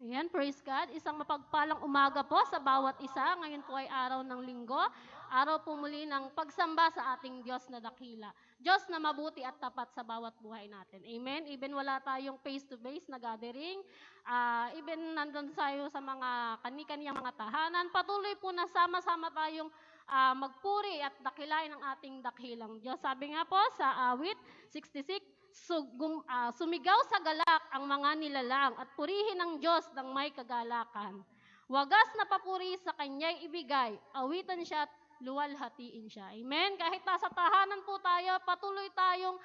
Ayan, praise God. Isang mapagpalang umaga po sa bawat isa. Ngayon po ay araw ng linggo. Araw po muli ng pagsamba sa ating Diyos na dakila. Diyos na mabuti at tapat sa bawat buhay natin. Amen? Even wala tayong face-to-face na gathering, even nandun tayo sa mga kani-kaniyang mga tahanan, patuloy po na sama-sama tayong magpuri at dakilain ang ating dakilang Diyos. Sabi nga po sa awit 66, sumigaw sa galak ang mga nilalang at purihin ang Diyos ng may kagalakan. Wagas na papuri sa kanya'y ibigay, awitan siya at luwalhatiin siya. Amen? Kahit nasa tahanan po tayo, patuloy tayong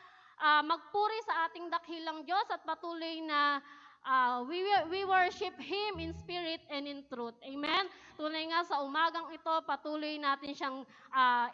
magpuri sa ating dakilang Diyos at patuloy na we worship Him in spirit and in truth. Amen? Tunay nga sa umagang ito, patuloy natin siyang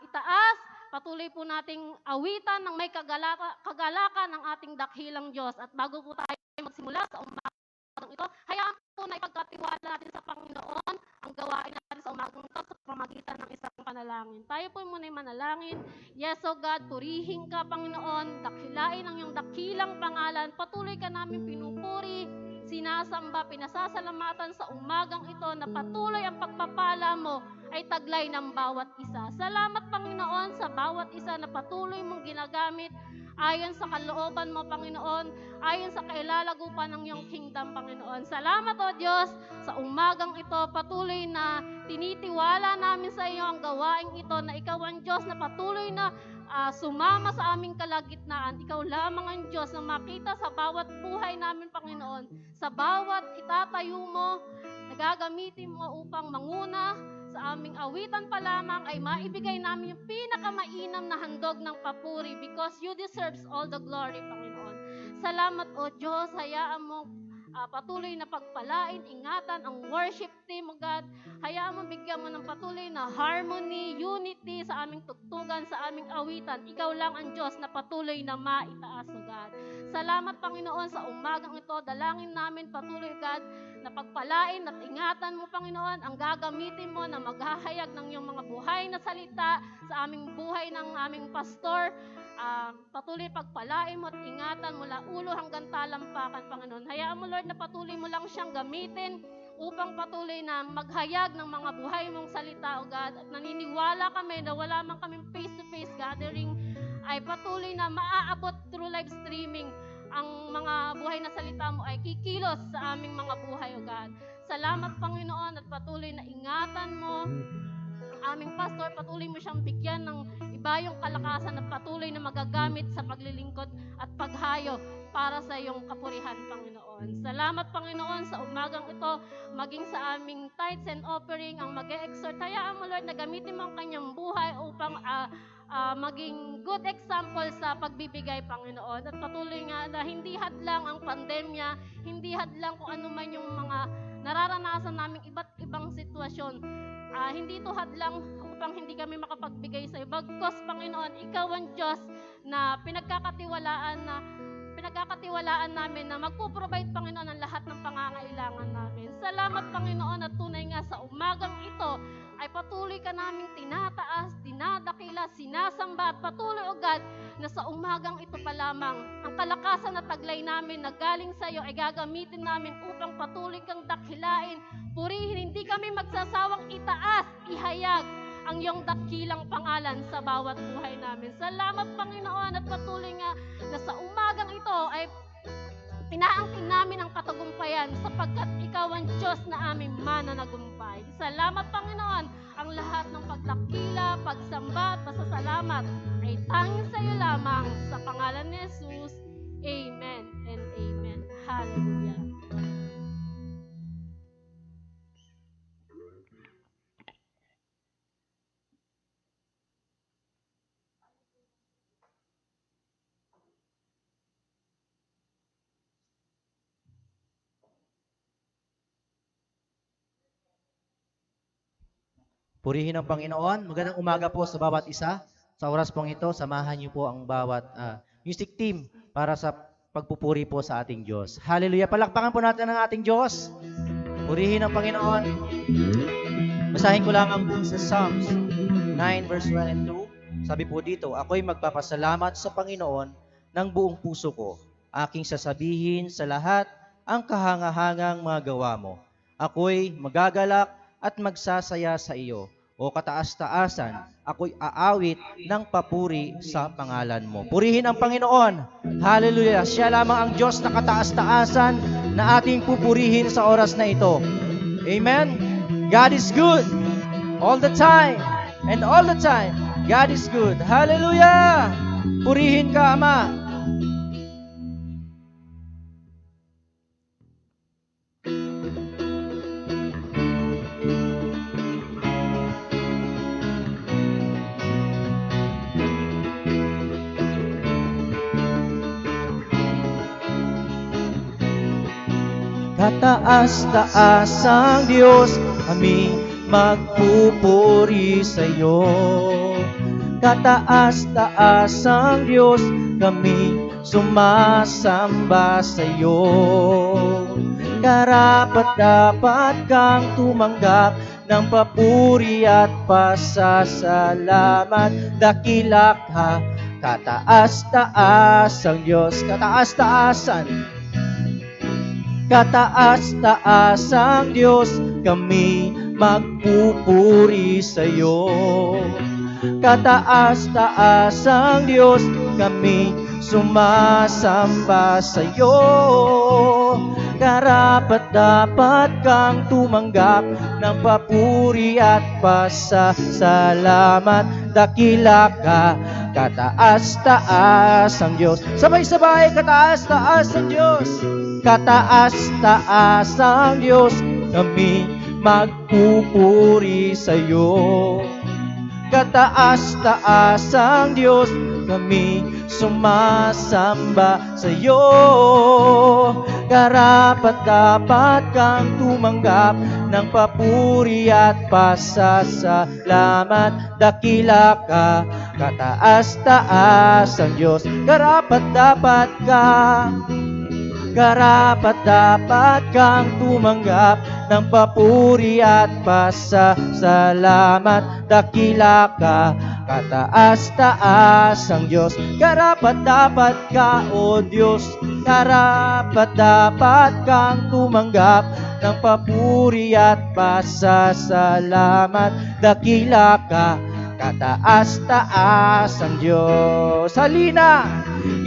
itaas, patuloy po nating awitan ng may kagalakan ng ating dakilang Diyos. At bago po tayo magsimula sa umagang ito, hayaan po na ipagkatiwala natin sa Panginoon ang gawain natin sa umagang ito sa pamagitan ng isang panalangin. Tayo po muna manalangin. Yes, O God, purihin ka, Panginoon, dakilain ang iyong dakilang pangalan. Patuloy ka namin pinupuri, sinasamba, pinasasalamatan sa umagang ito na patuloy ang pagpapala mo ay taglay ng bawat isa. Salamat, Panginoon, sa bawat isa na patuloy mong ginagamit ayon sa kalooban mo, Panginoon, ayon sa kailalagupan ng iyong kingdom, Panginoon. Salamat, O Diyos, sa umagang ito, patuloy na tinitiwala namin sa iyo ang gawaing ito na ikaw ang Diyos na patuloy na sumama sa aming kalagitnaan. Ikaw lamang ang Diyos na makita sa bawat buhay namin, Panginoon, sa bawat itatayo mo, nagagamitin mo upang manguna sa aming awitan pa lamang ay maibigay namin yung pinakamainam na handog ng papuri because you deserves all the glory, Panginoon. Salamat, O Diyos, hayaan mo patuloy na pagpalain, ingatan ang worship team, O God. Hayaan mo bigyan mo ng patuloy na harmony, unity sa aming tugtugan, sa aming awitan. Ikaw lang ang Diyos na patuloy na maitaas, O God. Salamat, Panginoon, sa umagang ito. Dalangin namin patuloy, God, na pagpalain at ingatan mo, Panginoon, ang gagamitin mo na maghahayag ng iyong mga buhay na salita sa aming buhay ng aming pastor. Patuloy pagpalain mo at ingatan mula ulo hanggang talampakan, Panginoon. Hayaan mo, Lord, na patuloy mo lang siyang gamitin upang patuloy na maghayag ng mga buhay mong salita, O God. At naniniwala kami na wala man kaming face-to-face gathering, ay patuloy na maaabot through live streaming ang mga buhay na salita mo ay kikilos sa aming mga buhay, O God. Salamat, Panginoon, at patuloy na ingatan mo ang aming pastor, patuloy mo siyang bigyan ng ibayong kalakasan at patuloy na magagamit sa paglilingkod at paghayo para sa iyong kapurihan, Panginoon. Salamat, Panginoon, sa umagang ito, maging sa aming tithes and offering, ang mag-e-exhort. Hayaan mo, Lord, na gamitin mo ang kanyang buhay upang maging good example sa pagbibigay, Panginoon. At patuloy nga na hindi hadlang ang pandemya, hindi hadlang kung ano man yung mga nararanasan naming iba't ibang sitwasyon. Hindi ito hadlang upang hindi kami makapagbigay sa iyo. Bagkus, Panginoon, ikaw ang Diyos na pinagkakatiwalaan namin na magpo-provide, Panginoon, ang lahat ng pangangailangan namin. Salamat, Panginoon, at tunay nga sa umagang ito ay patuloy ka naming tinataas, dinadakila, sinasamba, at patuloy, O God, na sa umagang ito pa lamang, ang kalakasan na taglay namin na galing sa iyo ay gagamitin namin upang patuloy kang dakilain, purihin, hindi kami magsasawang itaas, ihayag ang iyong dakilang pangalan sa bawat buhay namin. Salamat, Panginoon, at patuloy nga na sa umagang ito ay inaangkin namin ang katagumpayan sapagkat ikaw ang Diyos na aming mananagumpay. Salamat, Panginoon, ang lahat ng pagdakila, pagsamba at pasasalamat ay tanging sa iyo lamang sa pangalan ni Jesus. Amen and amen. Hallelujah. Purihin ang Panginoon. Magandang umaga po sa bawat isa. Sa oras pong ito, samahan niyo po ang bawat music team para sa pagpupuri po sa ating Diyos. Hallelujah! Palakpakan po natin ang ating Diyos. Purihin ang Panginoon. Basahin ko lamang po sa Psalms 9 verse 1 and 2. Sabi po dito, ako'y magpapasalamat sa Panginoon ng buong puso ko. Aking sasabihin sa lahat ang kahangahangang mga gawa mo. Ako'y magagalak at magsasaya sa iyo. O kataas-taasan, ako'y aawit ng papuri sa pangalan mo. Purihin ang Panginoon. Hallelujah. Siya lamang ang Diyos na kataas-taasan na ating pupurihin sa oras na ito. Amen? God is good all the time. And all the time, God is good. Hallelujah! Purihin ka, Ama. Kataas-taasang Diyos, kami magpupuri sa iyo. Kataas-taasang Diyos, kami sumasamba sa iyo. Karapat-dapat kang tumanggap ng papuri at pasasalamat. Dakila ka, kataas-taasang Diyos, kataas-taasan. Kataas-taasang Diyos, kami magpupuri sa iyo. Kataas-taasang Diyos, kami sumasamba sa iyo. Karapat-dapat kang tumanggap ng papuri at pasasalamat. Dakila ka, kataas-taasang Diyos. Sabay-sabay, kataas-taasang Diyos. Kataas-taasang Diyos, kami magpupuri sa iyo. Kataas-taasang Diyos, kami sumasamba sa iyo. Karapat-dapat kang tumanggap ng papuri at pasasalamat. Dakila ka, kataas-taasang Diyos. Karapat-dapat kang tumanggap ng papuri at pasasalamat. Dakila ka, kataas-taasang Diyos. Karapat-dapat ka, O Diyos. Karapat-dapat kang tumanggap ng papuri at pasasalamat. Dakila ka, kataas-taasang Diyos. Halina,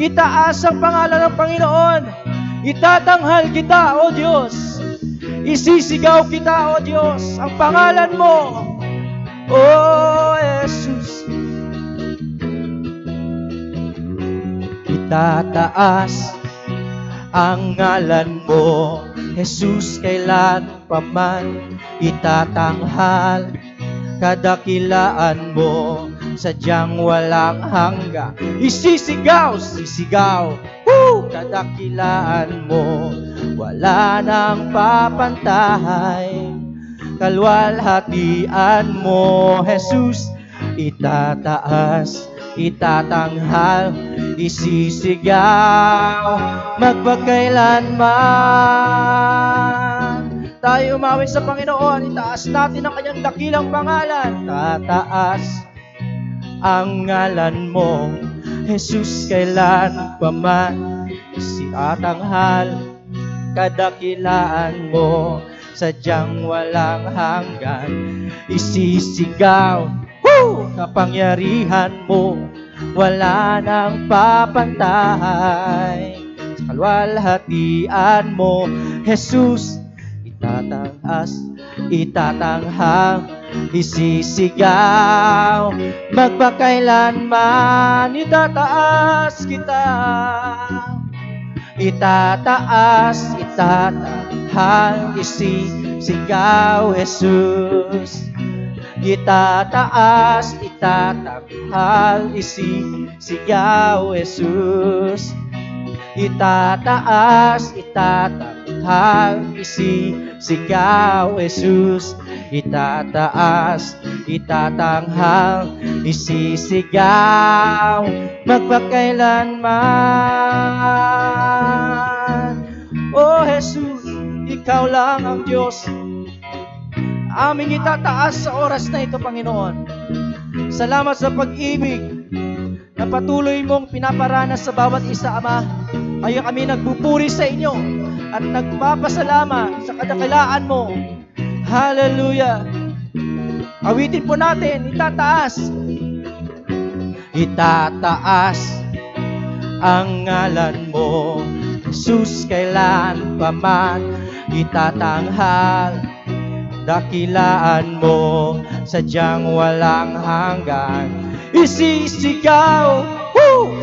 itaas ang pangalan ng Panginoon. Itatanghal kita, O Diyos. Isisigaw kita, O Diyos, ang pangalan mo, O Jesus. Itataas ang ngalan mo, Jesus, kailan paman. Itatanghal kadakilaan mo, sadyang walang hanggan. Isisigaw, kadakilaan mo, wala nang papantahay. Kalwalhatian mo, Jesus, itataas, itatanghal, isisigaw, magpagkailanman. Tayo umawit sa Panginoon, itaas natin ang kanyang dakilang pangalan. Tataas ang ngalan mo, Jesus, kailan paman. Itatanghal kadakilaan mo, sadyang walang hanggan. Isisigaw, kapangyarihan mo, wala nang papantahay. Sa kalwalhatian mo, Jesus, itataas, itatanghal, isisigaw, magpakailanman. Itataas kita, itataas, itatanghal, isisigaw, Jesus. Itataas, itatanghal, isisigaw, Jesus. Itataas, itatanghal, isisigaw, Jesus. Itataas, itatanghal, isisigaw, magpakailanman. O Jesus, ikaw lang ang Diyos. Aming itataas sa oras na ito, Panginoon. Salamat sa pag-ibig na patuloy mong pinaparanas sa bawat isa, Ama. Kaya kami nagpupuri sa inyo. at nagpapasalamat sa kadakilaan mo. Hallelujah. Awitin po natin, itataas. Itataas ang ngalan mo, Jesus, kailan pa man. Itatanghal, dakilaan mo, sadyang walang hanggan. Isisigaw,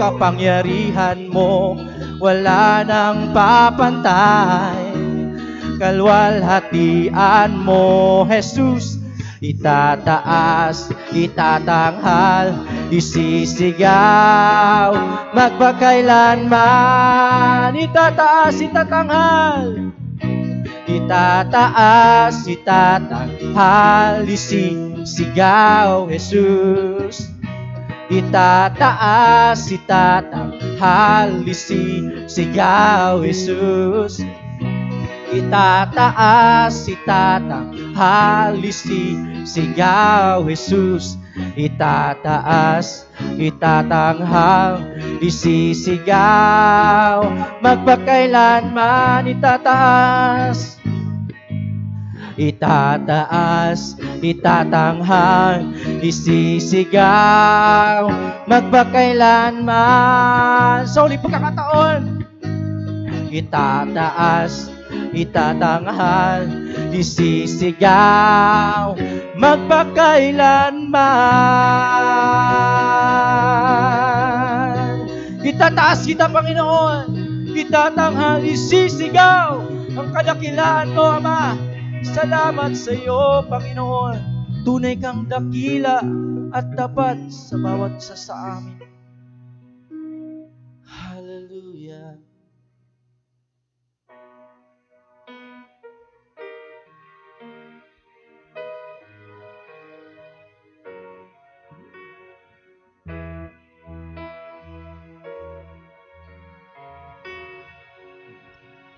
kapangyarihan mo, wala nang papantay. Kalwalhatian mo, Jesus, itataas, itatanghal, isisigaw, magpakailanman. Itataas, itatanghal, itataas, itatanghal, isisigaw, Jesus. Itataas, itatanghal, isisigaw, Jesus. Itataas, itatanghal, isisigaw, Jesus. Itataas, itatanghal, isisigaw, magpakailanman. Itataas, itataas, itatanghal, isisigaw, magpakailanman. Sa uling pagkakataon, itataas, itatanghal, isisigaw, magpakailanman. Itataas kita, Panginoon, itatanghal, isisigaw ang kadakilaan mo, Ama. Salamat sa iyo, Panginoon. Tunay kang dakila at tapat sa bawat isa sa amin. Hallelujah.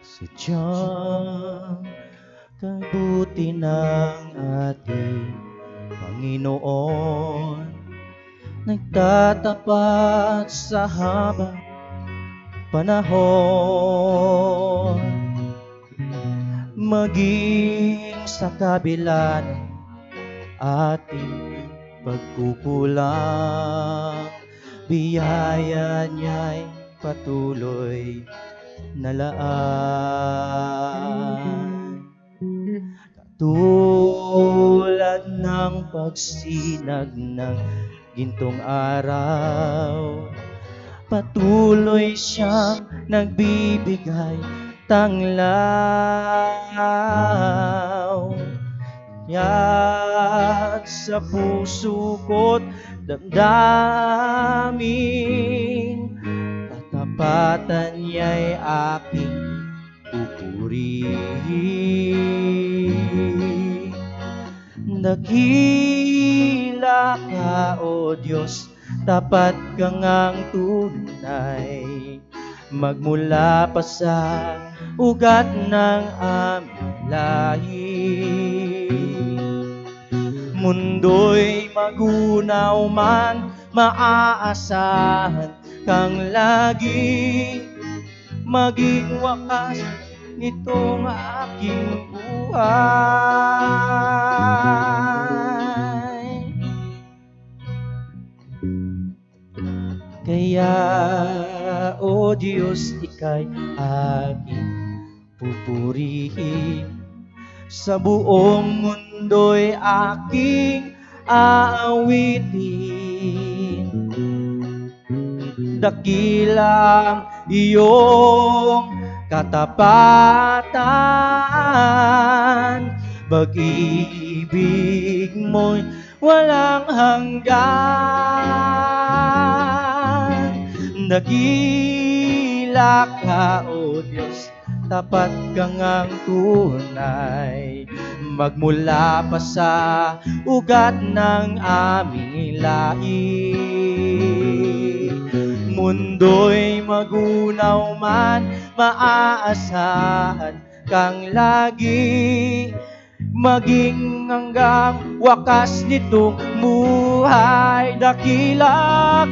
Sadyang kabuti ng ating Panginoon, nagtatapat sa habang panahon, maging sa kabila ng ating pagkukulang, biyaya niya'y patuloy nalaan. Katulad ng pagsinag ng gintong araw, patuloy siyang nagbibigay tanglaw. Kaya't sa puso ko't damdamin, katapatan niya'y aking pupurihin. Dakila ka, O Diyos, tapat ka ngang tunay, magmula pa sa ugat ng aming lahi. Mundo'y magunaw man, maaasahan kang lagi, maging wakas nitong aking buhay. Kaya, O Diyos, ika'y aking pupurihin, sa buong mundo'y aking aawitin. Dakilang iyong katapatan, pag-ibig mo'y walang hanggan. Dakila ka, O Diyos, tapat ka ngang tunay, magmula pa sa ugat ng aming lahi. Mundo'y magunaw man, maaasahan kang lagi, maging hanggang wakas nitong buhay. Dakila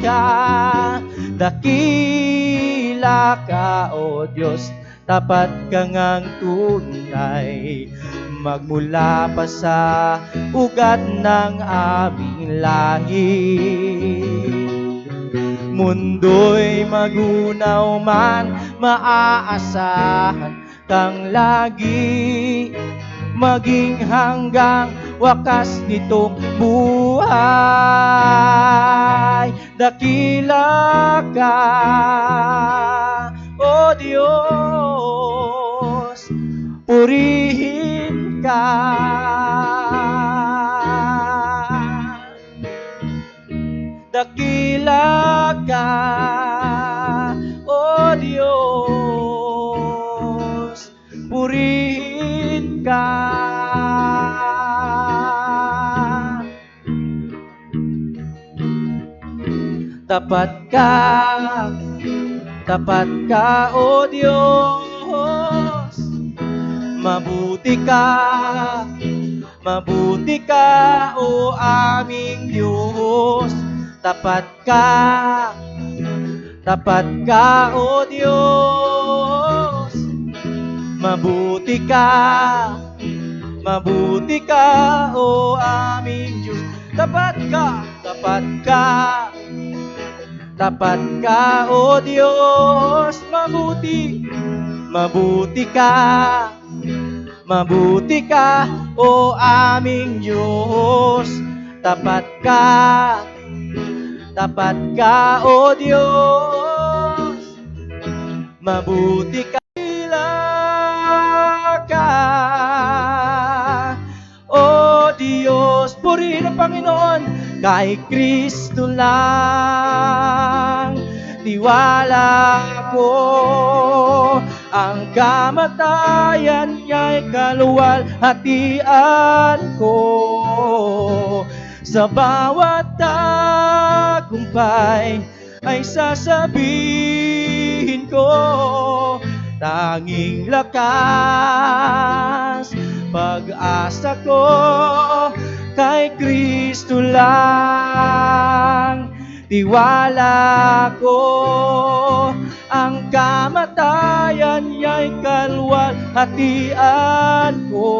ka, O Diyos, tapat ka ngang tunay, magmula pa sa ugat ng aming lahi. Mundo'y magunaw man, maaasahan kang lagi, maging hanggang wakas nitong buhay. Dakila ka, O Diyos, purihin ka. Dakila ka, O Diyos, purihin ka. Tapat ka, O Diyos, mabuti ka, O aming Diyos. Tapat ka, O Diyos, mabuti ka, O aming Diyos. Tapat ka, O Diyos, mabuti ka, O aming Diyos. Tapat ka, O Diyos, mabuti ka. O Diyos, purihin ang Panginoon, kay Kristo lang tiwala ko. Ang kamatayan niya'y kaluwalhatian ko. Sa bawat tagumpay ay sasabihin ko, tanging lakas, pag-asa ko kay Kristo lang tiwala ko. Ang kamatayan niya'y kaluwalhatian ko.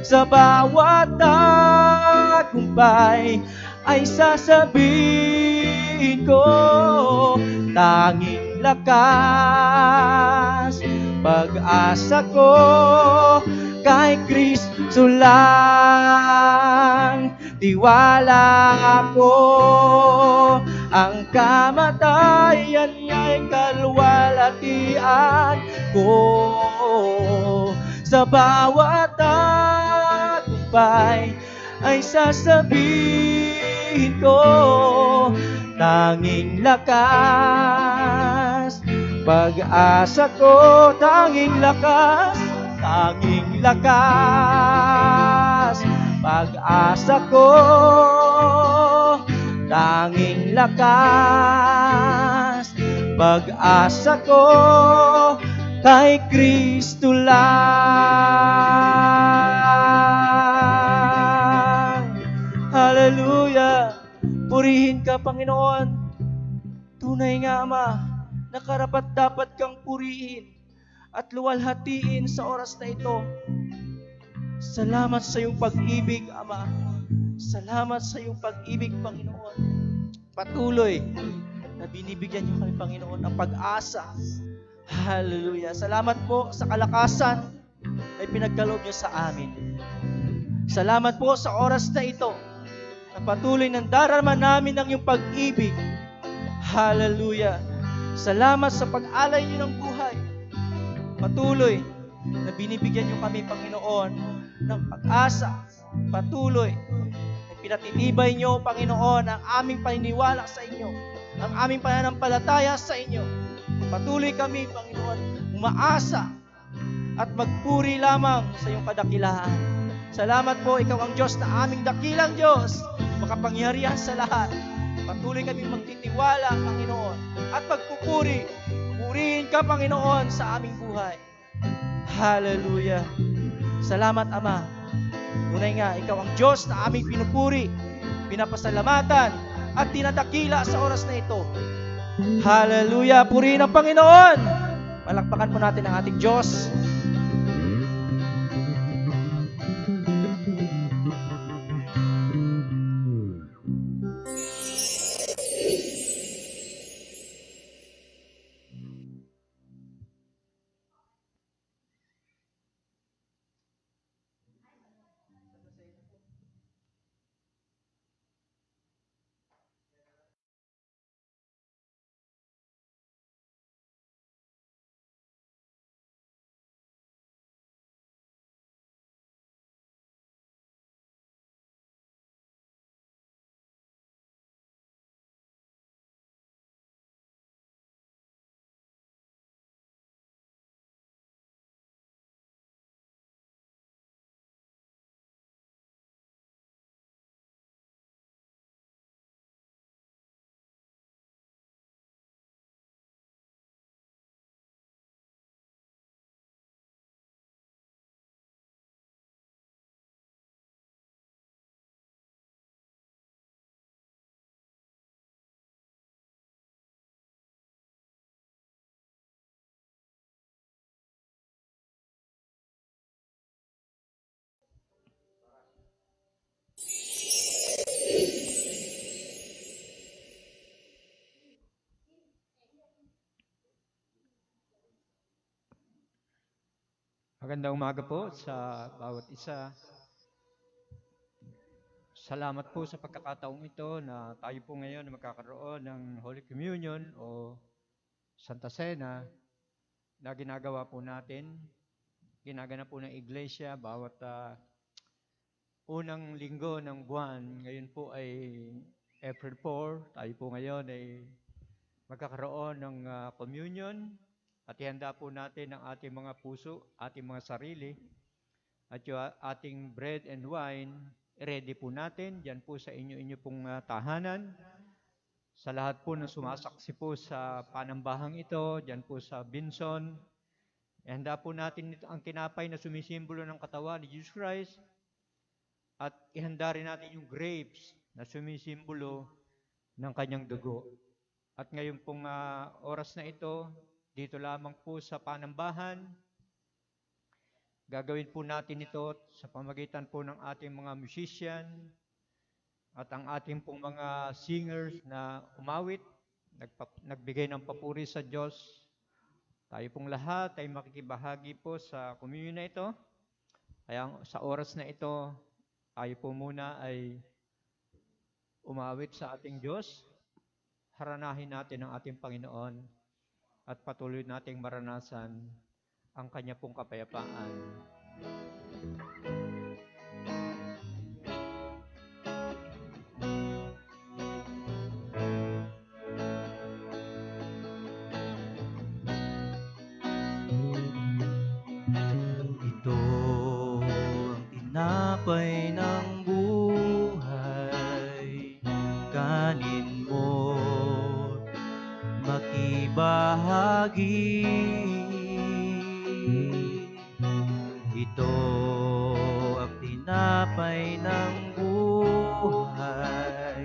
Sa bawat tagumpay ay sasabihin ko, tanging lakas, pag-asa ko kay Kristo lang tiwala ko. Ang kamatayan niya'y kaluwalhatian ko. Sa bawat tagumpay ay sasabihin ko, tanging lakas, pag-asa ko, tanging lakas, pag-asa ko, tanging lakas, pag-asa ko kay Kristo lang. Hallelujah! Purihin ka, Panginoon. Tunay nga, Ama, na karapat-dapat kang purihin at luwalhatiin sa oras na ito. Salamat sa iyong pag-ibig, Ama. Salamat sa iyong pag-ibig, Panginoon. Patuloy na binibigyan niyo kami, Panginoon, ng pag-asa. Hallelujah. Salamat po sa kalakasan na pinagkaloob niyo sa amin. Salamat po sa oras na ito na patuloy nang darama namin ang iyong pag-ibig. Hallelujah. Salamat sa pag-alay niyo ng buhay. Patuloy na binibigyan niyo kami, Panginoon, ng pag-asa. Patuloy na pinatitibay niyo, Panginoon, ang aming paniniwala sa inyo, ang aming pananampalataya sa inyo. Patuloy kami, Panginoon, umaasa at magpuri lamang sa iyong kadakilaan. Salamat po, ikaw ang Diyos na aming dakilang Diyos, makapangyarihan sa lahat. Patuloy kami magtitiwala, Panginoon, at magpupuri. Purihin ka, Panginoon, sa aming buhay. Hallelujah. Salamat, Ama. Tunay nga, ikaw ang Diyos na aming pinupuri, pinapasalamatan, at tinadakila sa oras na ito. Hallelujah. Purihin ang Panginoon. Palakpakan po natin ang ating Diyos. Magandang umaga po sa bawat isa. Salamat po sa pagkakataong ito na tayo po ngayon magkakaroon ng Holy Communion o Santa Cena na ginagawa po natin. Ginagana po ng Iglesia bawat unang linggo ng buwan. Ngayon po ay April 4. Tayo po ngayon ay magkakaroon ng communion at ihanda po natin ang ating mga puso, ating mga sarili at yung ating bread and wine, ready po natin dyan po sa inyo pong tahanan. Sa lahat po na sumasaksi po sa panambahang ito, dyan po sa Binson, ihanda po natin ang tinapay na sumisimbolo ng katawan ni Jesus Christ at ihanda rin natin yung grapes na sumisimbolo ng kanyang dugo. At ngayon pong oras na ito, dito lamang po sa panambahan, gagawin po natin ito sa pamagitan po ng ating mga musician at ang ating pong mga singers na umawit, nagbigay ng papuri sa Diyos. Tayo pong lahat ay makikibahagi po sa communion na ito. Kaya sa oras na ito, tayo po muna ay umawit sa ating Diyos. Haranahin natin ang ating Panginoon at patuloy nating maranasan ang kanya pong kapayapaan. Ito ang tinapay ng buhay, kanin mo makibahagi. Ito ang tinapay ng buhay,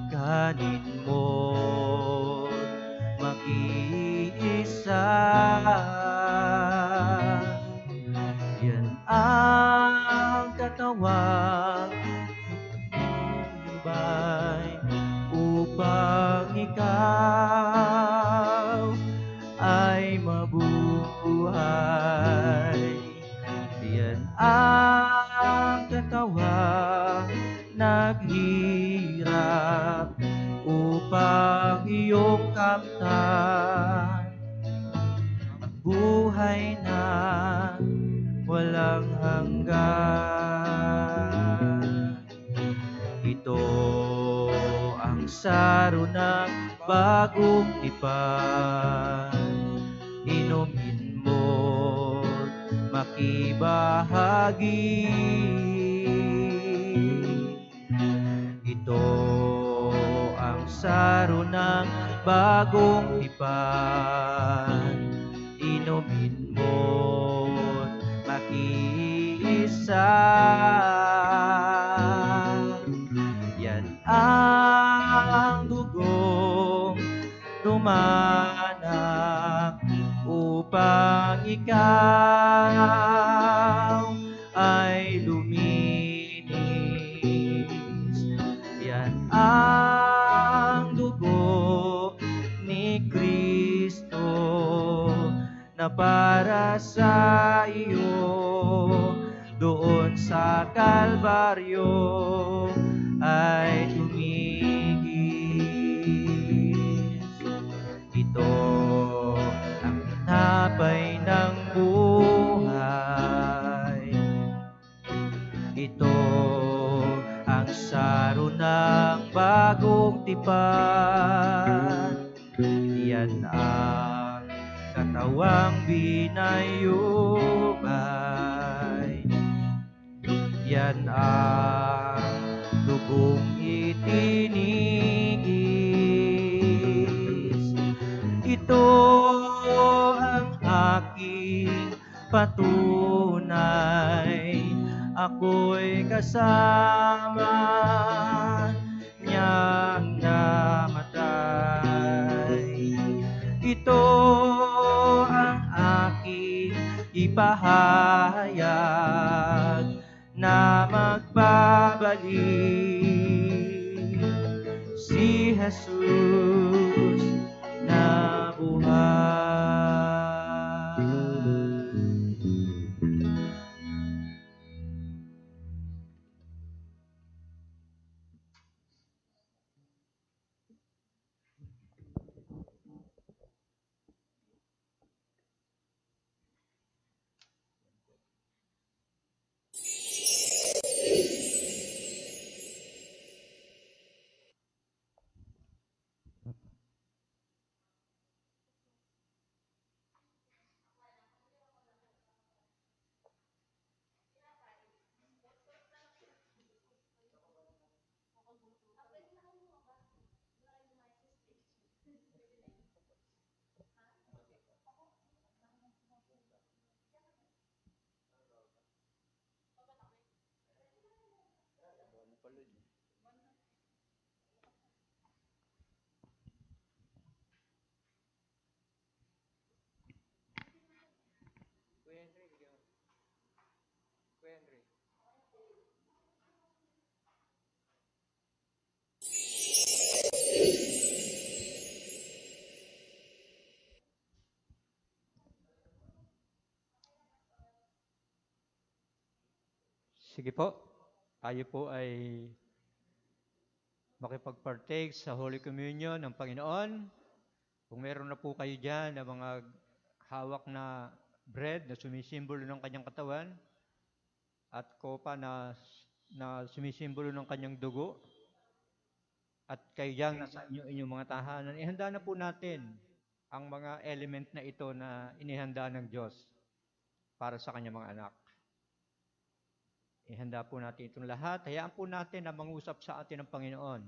kanin mo makiisa. Yan ang katawang tibay upang ikaw ay mabuhay. Yan ang katawang naghirap upang iyong kamtan ang buhay na walang hanggan. Ito ang saro ng bagong tipan, inumin mo makibahagi. Ito ang saro ng bagong tipan, inumin mo makiisa. Yan ang dugong dumanak upang upang ikaw ay luminis. Yan ang dugo ni Kristo na para sa iyo doon sa Kalbaryo ay tumigis. Ito ang tinapay ng buhay. Ito ang saro ng bagong tipan. Yan ang katawang binayubay. Yan ang dugong itinigis. Ito ang aking patunay. Ako'y kasama niyang namatay. Ito ang aking ipahayag na magbabalik si Jesus na buhay. Sige po, tayo po ay makipag-partake sa Holy Communion ng Panginoon. Kung meron na po kayo dyan na mga hawak na bread na sumisimbolo ng kanyang katawan at kopa na sumisimbolo ng kanyang dugo at kayo dyan nasa inyong mga tahanan, ihanda na po natin ang mga element na ito na inihanda ng Diyos para sa kanyang mga anak. Ihanda po natin itong lahat. Hayaan po natin na mangusap sa atin ng Panginoon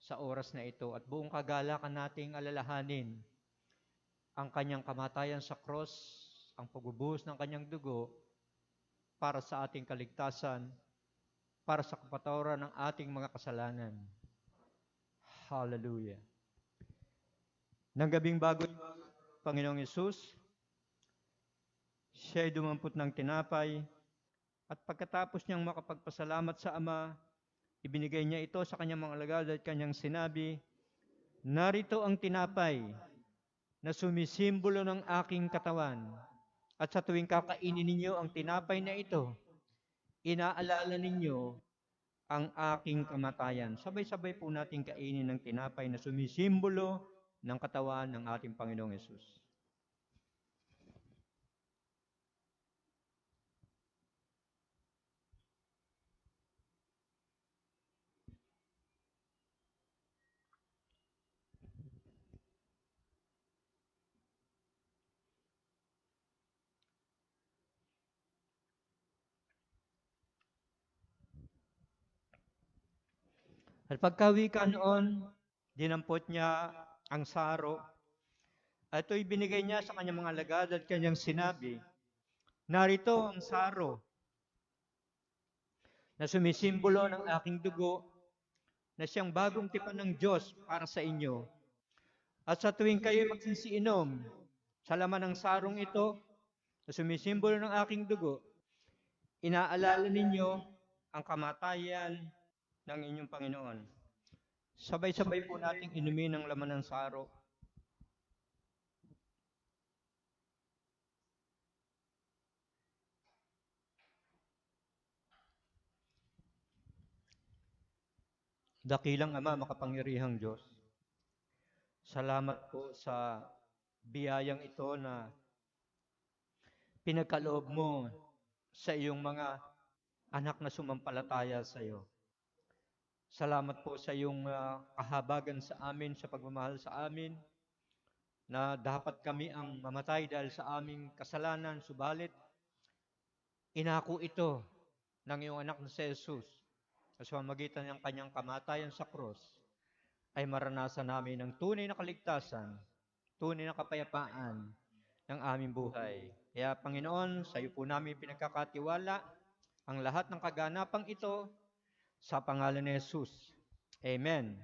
sa oras na ito at buong kagalakan nating alalahanin ang kanyang kamatayan sa cross, ang pagbubuhos ng kanyang dugo para sa ating kaligtasan, para sa kapatawaran ng ating mga kasalanan. Hallelujah. Nang gabing bago, Panginoong Yesus, siya'y dumampot ng tinapay, at pagkatapos niyang makapagpasalamat sa Ama, ibinigay niya ito sa kanyang mga alagad at kanyang sinabi, "Narito ang tinapay na sumisimbolo ng aking katawan. At sa tuwing kakainin ninyo ang tinapay na ito, inaalala ninyo ang aking kamatayan." Sabay-sabay po natin kainin ng tinapay na sumisimbolo ng katawan ng ating Panginoong Yesus. At pagkawika noon, dinampot niya ang saro at ito'y binigay niya sa kanyang mga alagad at kanyang sinabi, "Narito ang saro na sumisimbolo ng aking dugo na siyang bagong tipan ng Diyos para sa inyo. At sa tuwing kayo magsisiinom, Sa laman ng sarong ito, na sumisimbolo ng aking dugo, inaalala ninyo ang kamatayan ng inyong Panginoon. Sabay-sabay po nating inumin ang laman ng saro. Dakilang Ama, makapangyarihang Diyos, salamat po sa biyayang ito na pinagkaloob mo sa iyong mga anak na sumampalataya sa iyo. Salamat po sa iyong kahabagan sa amin, sa pagmamahal sa amin, na dapat kami ang mamatay dahil sa aming kasalanan, subalit inako ito ng iyong anak na si Jesus sa pamamagitan ng kanyang kamatayan sa krus, ay maranasan namin ng tunay na kaligtasan, tunay na kapayapaan ng aming buhay. Kaya Panginoon, sa iyo po namin pinagkakatiwala ang lahat ng kaganapang ito sa pangalan ni Jesus. Amen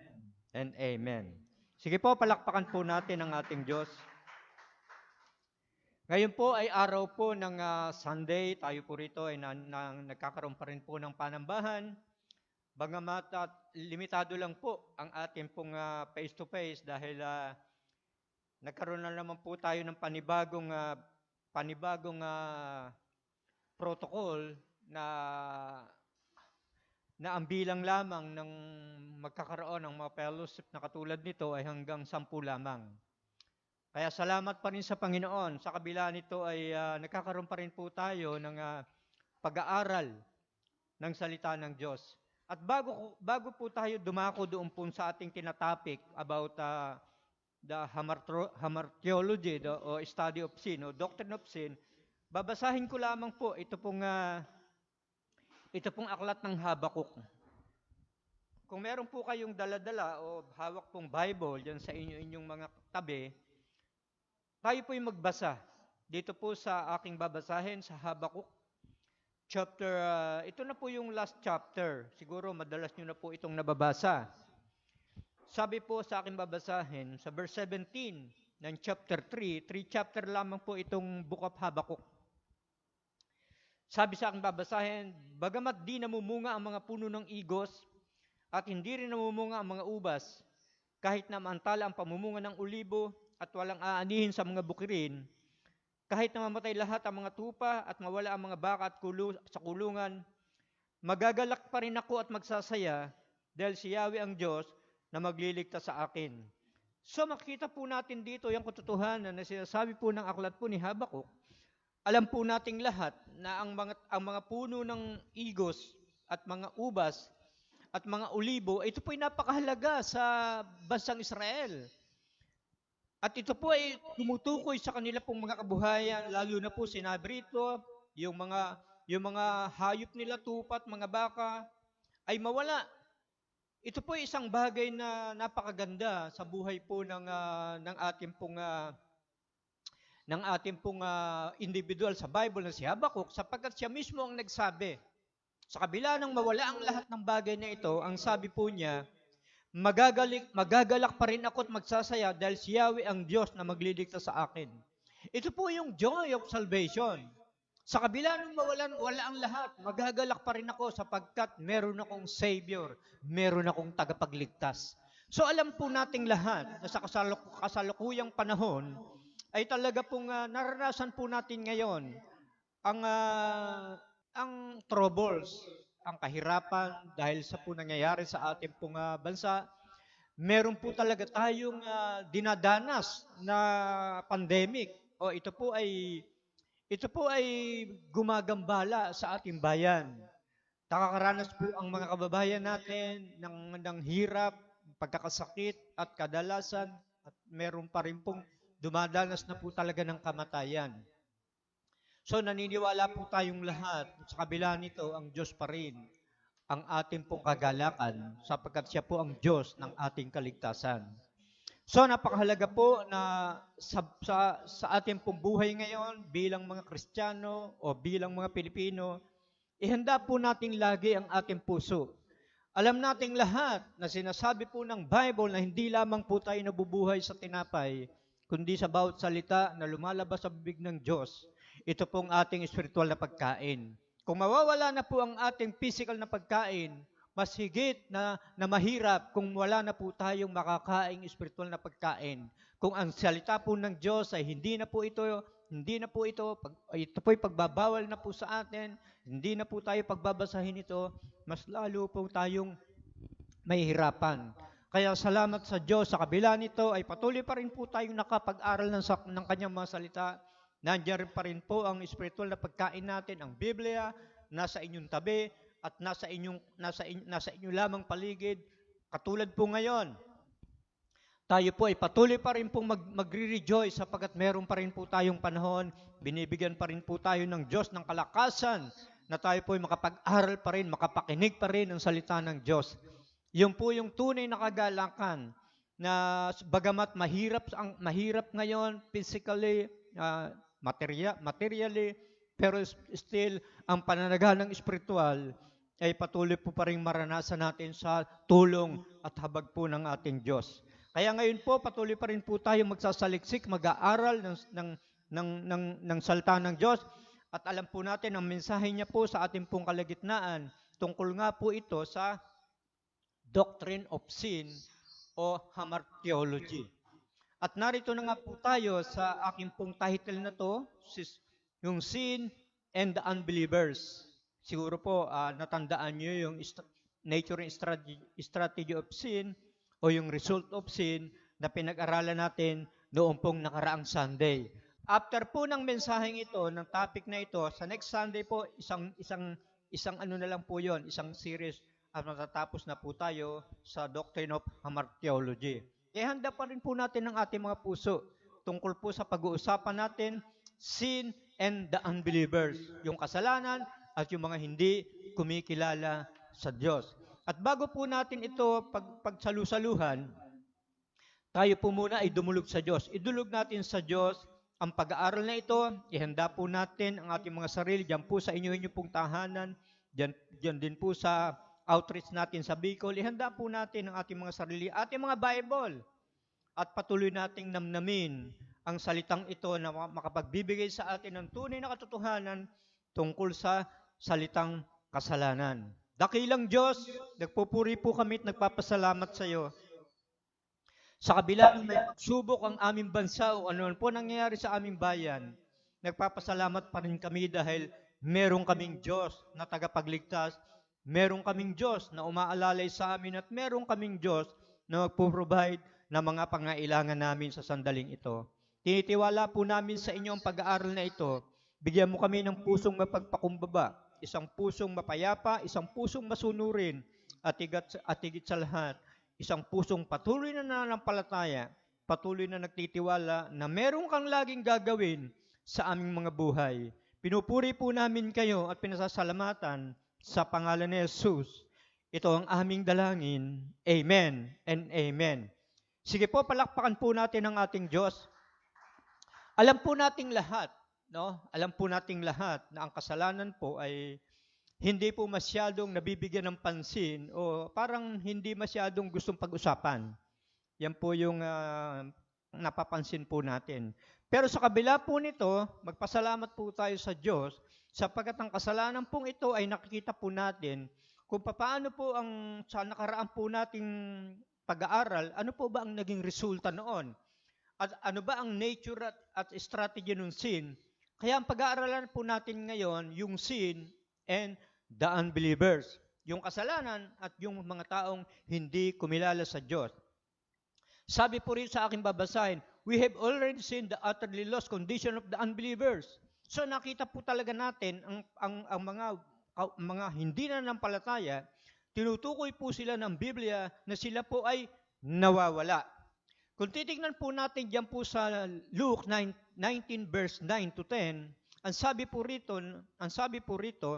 and amen. Sige po, palakpakan po natin ang ating Diyos. Ngayon po ay araw po ng Sunday. Tayo po rito ay nagkakaroon pa rin po ng panambahan. Bagamat limitado lang po ang ating pong face-to-face dahil nagkaroon na naman po tayo ng panibagong protocol na ang bilang lamang ng magkakaroon ng mga fellowship na katulad nito ay hanggang 10 lamang. Kaya salamat pa rin sa Panginoon. Sa kabila nito ay nagkakaroon pa rin po tayo ng pag-aaral ng salita ng Diyos. At bago po tayo dumako doon po sa ating tinatopic about the hamartiology o study of sin o doctrine of sin, babasahin ko lamang po ito pong aklat ng Habakuk. Kung meron po kayong dala-dala o hawak pong Bible diyan sa inyong mga tabi, tayo po'y magbasa. Dito po sa aking babasahin sa Habakuk chapter, ito na po yung last chapter. Siguro madalas nyo na po itong nababasa. Sabi po sa aking babasahin, sa verse 17 ng chapter 3 chapter lamang po itong Book of Habakuk. Sabi sa aking babasahin, bagamat di namumunga ang mga puno ng igos at hindi rin namumunga ang mga ubas, kahit na maantala ang pamumunga ng ulibo at walang aanihin sa mga bukirin, kahit na mamatay lahat ang mga tupa at mawala ang mga baka at sa kulungan, magagalak pa rin ako at magsasaya dahil si Yahweh ang Diyos na magliligtas sa akin. So makita po natin dito yung katotohanan na sinasabi po ng aklat po ni Habakuk. Alam po nating lahat na ang mga puno ng igos at mga ubas at mga olibo, ito po ay napakahalaga sa bansang Israel. At ito po ay tumutukoy sa kanila pong mga kabuhayan, lalo na po sinabi rito, yung mga hayop nila, tupat, mga baka, ay mawala. Ito po ay isang bagay na napakaganda sa buhay po ng ating pong individual sa Bible na si Habakuk, sapagkat siya mismo ang nagsabi. Sa kabila ng mawala ang lahat ng bagay na ito, ang sabi po niya, magagalak pa rin ako at magsasaya dahil si Yahweh ang Diyos na magliligtas sa akin. Ito po yung joy of salvation. Sa kabila ng wala ang lahat, magagalak pa rin ako sapagkat meron akong Savior, meron akong tagapagligtas. So alam po nating lahat na sa kasalukuyang panahon ay talaga pong naranasan po natin ngayon ang troubles, ang kahirapan dahil sa po nangyayari sa ating pong bansa. Meron po talaga tayong dinadanas na pandemic. O ito po ay gumagambala sa ating bayan. Nakakaranas po ang mga kababayan natin ng hirap, pagkakasakit at kadalasan at meron pa rin pong dumadanas na po talaga ng kamatayan. So naniniwala po tayong lahat, sa kabila nito, ang Diyos pa rin ang ating pong kagalakan sapagkat siya po ang Diyos ng ating kaligtasan. So napakahalaga po na sa ating pong buhay ngayon bilang mga Kristiyano o bilang mga Pilipino, ihanda po natin lagi ang ating puso. Alam nating lahat na sinasabi po ng Bible na hindi lamang po tayo nabubuhay sa tinapay, kundi sa bawat salita na lumalabas sa bibig ng Diyos. Ito pong ating spiritual na pagkain. Kung mawawala na po ang ating physical na pagkain, mas higit na mahirap kung wala na po tayong makakaing spiritual na pagkain. Kung ang salita po ng Diyos ay ito po'y pagbabawal na po sa atin, hindi na po tayo pagbabasahin ito, mas lalo po tayong mahihirapan. Kaya salamat sa Diyos, sa kabila nito ay patuloy pa rin po tayong nakapag-aral ng kanyang mga salita. Nandiyan pa rin po ang spiritual na pagkain natin, ang Biblia, nasa inyong tabi, at nasa inyo lamang paligid. Katulad po ngayon, tayo po ay patuloy pa rin pong magre-rejoice sapagkat meron pa rin po tayong panahon, binibigyan pa rin po tayo ng Diyos ng kalakasan na tayo po ay makapag-aral pa rin, makapakinig pa rin ng salita ng Diyos. Yun po yung tunay na kagalakan na bagamat mahirap ngayon physically, materially, pero still ang pananaga ng spiritual ay patuloy po pa rin maranasan natin sa tulong at habag po ng ating Diyos. Kaya ngayon po, patuloy pa rin po tayo magsasaliksik, mag-aaral ng salita ng Diyos. At alam po natin, ang mensahe niya po sa ating pong kalagitnaan, tungkol nga po ito sa doctrine of sin o hamartiology. At narito na nga po tayo sa aking pong title na to, yung Sin and the Unbelievers. Siguro po, natandaan nyo yung nature and strategy of sin o yung result of sin na pinag-aralan natin noong pong nakaraang Sunday. After po ng mensaheng ito, ng topic na ito, sa next Sunday po, isang ano na lang po yon, isang series at matatapos na po tayo sa Doctrine of Hamartiology. Handa pa rin po natin ang ating mga puso tungkol po sa pag-uusapan natin, sin and the unbelievers, yung kasalanan at yung mga hindi kumikilala sa Diyos. At bago po natin ito pagsalusaluhan, tayo po muna ay dumulog sa Diyos. Idulog natin sa Diyos ang pag-aaral na ito, ihanda po natin ang ating mga sarili, diyan po sa inyo pong tahanan, diyan din po sa outreach natin sa Bicol, ihanda po natin ang ating mga sarili, ating mga Bible, at patuloy nating namnamin ang salitang ito na makapagbibigay sa atin ng tunay na katotohanan tungkol sa salitang kasalanan. Dakilang Diyos, nagpupuri po kami at nagpapasalamat sa iyo. Sa kabila ng may pagsubok ang aming bansa o ano po nangyayari sa aming bayan, nagpapasalamat pa rin kami dahil meron kaming Diyos na tagapagligtas, meron kaming Diyos na umaalalay sa amin at meron kaming Diyos na magpo-provide ng mga pangailangan namin sa sandaling ito. Tinitiwala po namin sa inyo ang pag-aaral na ito. Bigyan mo kami ng pusong mapagpakumbaba, isang pusong mapayapa, isang pusong masunurin, at higit sa lahat, isang pusong patuloy na nananampalataya, patuloy na nagtitiwala na meron kang laging gagawin sa aming mga buhay. Pinupuri po namin kayo at pinasasalamatan sa pangalan ni Jesus. Ito ang aming dalangin. Amen and amen. Sige po, palakpakan po natin ang ating Diyos. Alam po nating lahat, no? Alam po nating lahat na ang kasalanan po ay hindi po masyadong nabibigyan ng pansin o parang hindi masyadong gustong pag-usapan. Yan po yung napapansin po natin. Pero sa kabila po nito, magpasalamat po tayo sa Diyos sapagkat ang kasalanan pong ito ay nakikita po natin kung paano po sa nakaraan po nating pag-aaral, ano po ba ang naging resulta noon? At ano ba ang nature at strategy ng sin? Kaya ang pag-aaralan po natin ngayon, yung sin and the unbelievers. Yung kasalanan at yung mga taong hindi kumilala sa Diyos. Sabi po rin sa aking babasahin, we have already seen the utterly lost condition of the unbelievers. So nakita po talaga natin ang mga hindi na nanampalataya, tinutukoy po sila ng Biblia na sila po ay nawawala. Kung titignan po natin diyan po sa Luke 19 verse 9 to 10, ang sabi po rito,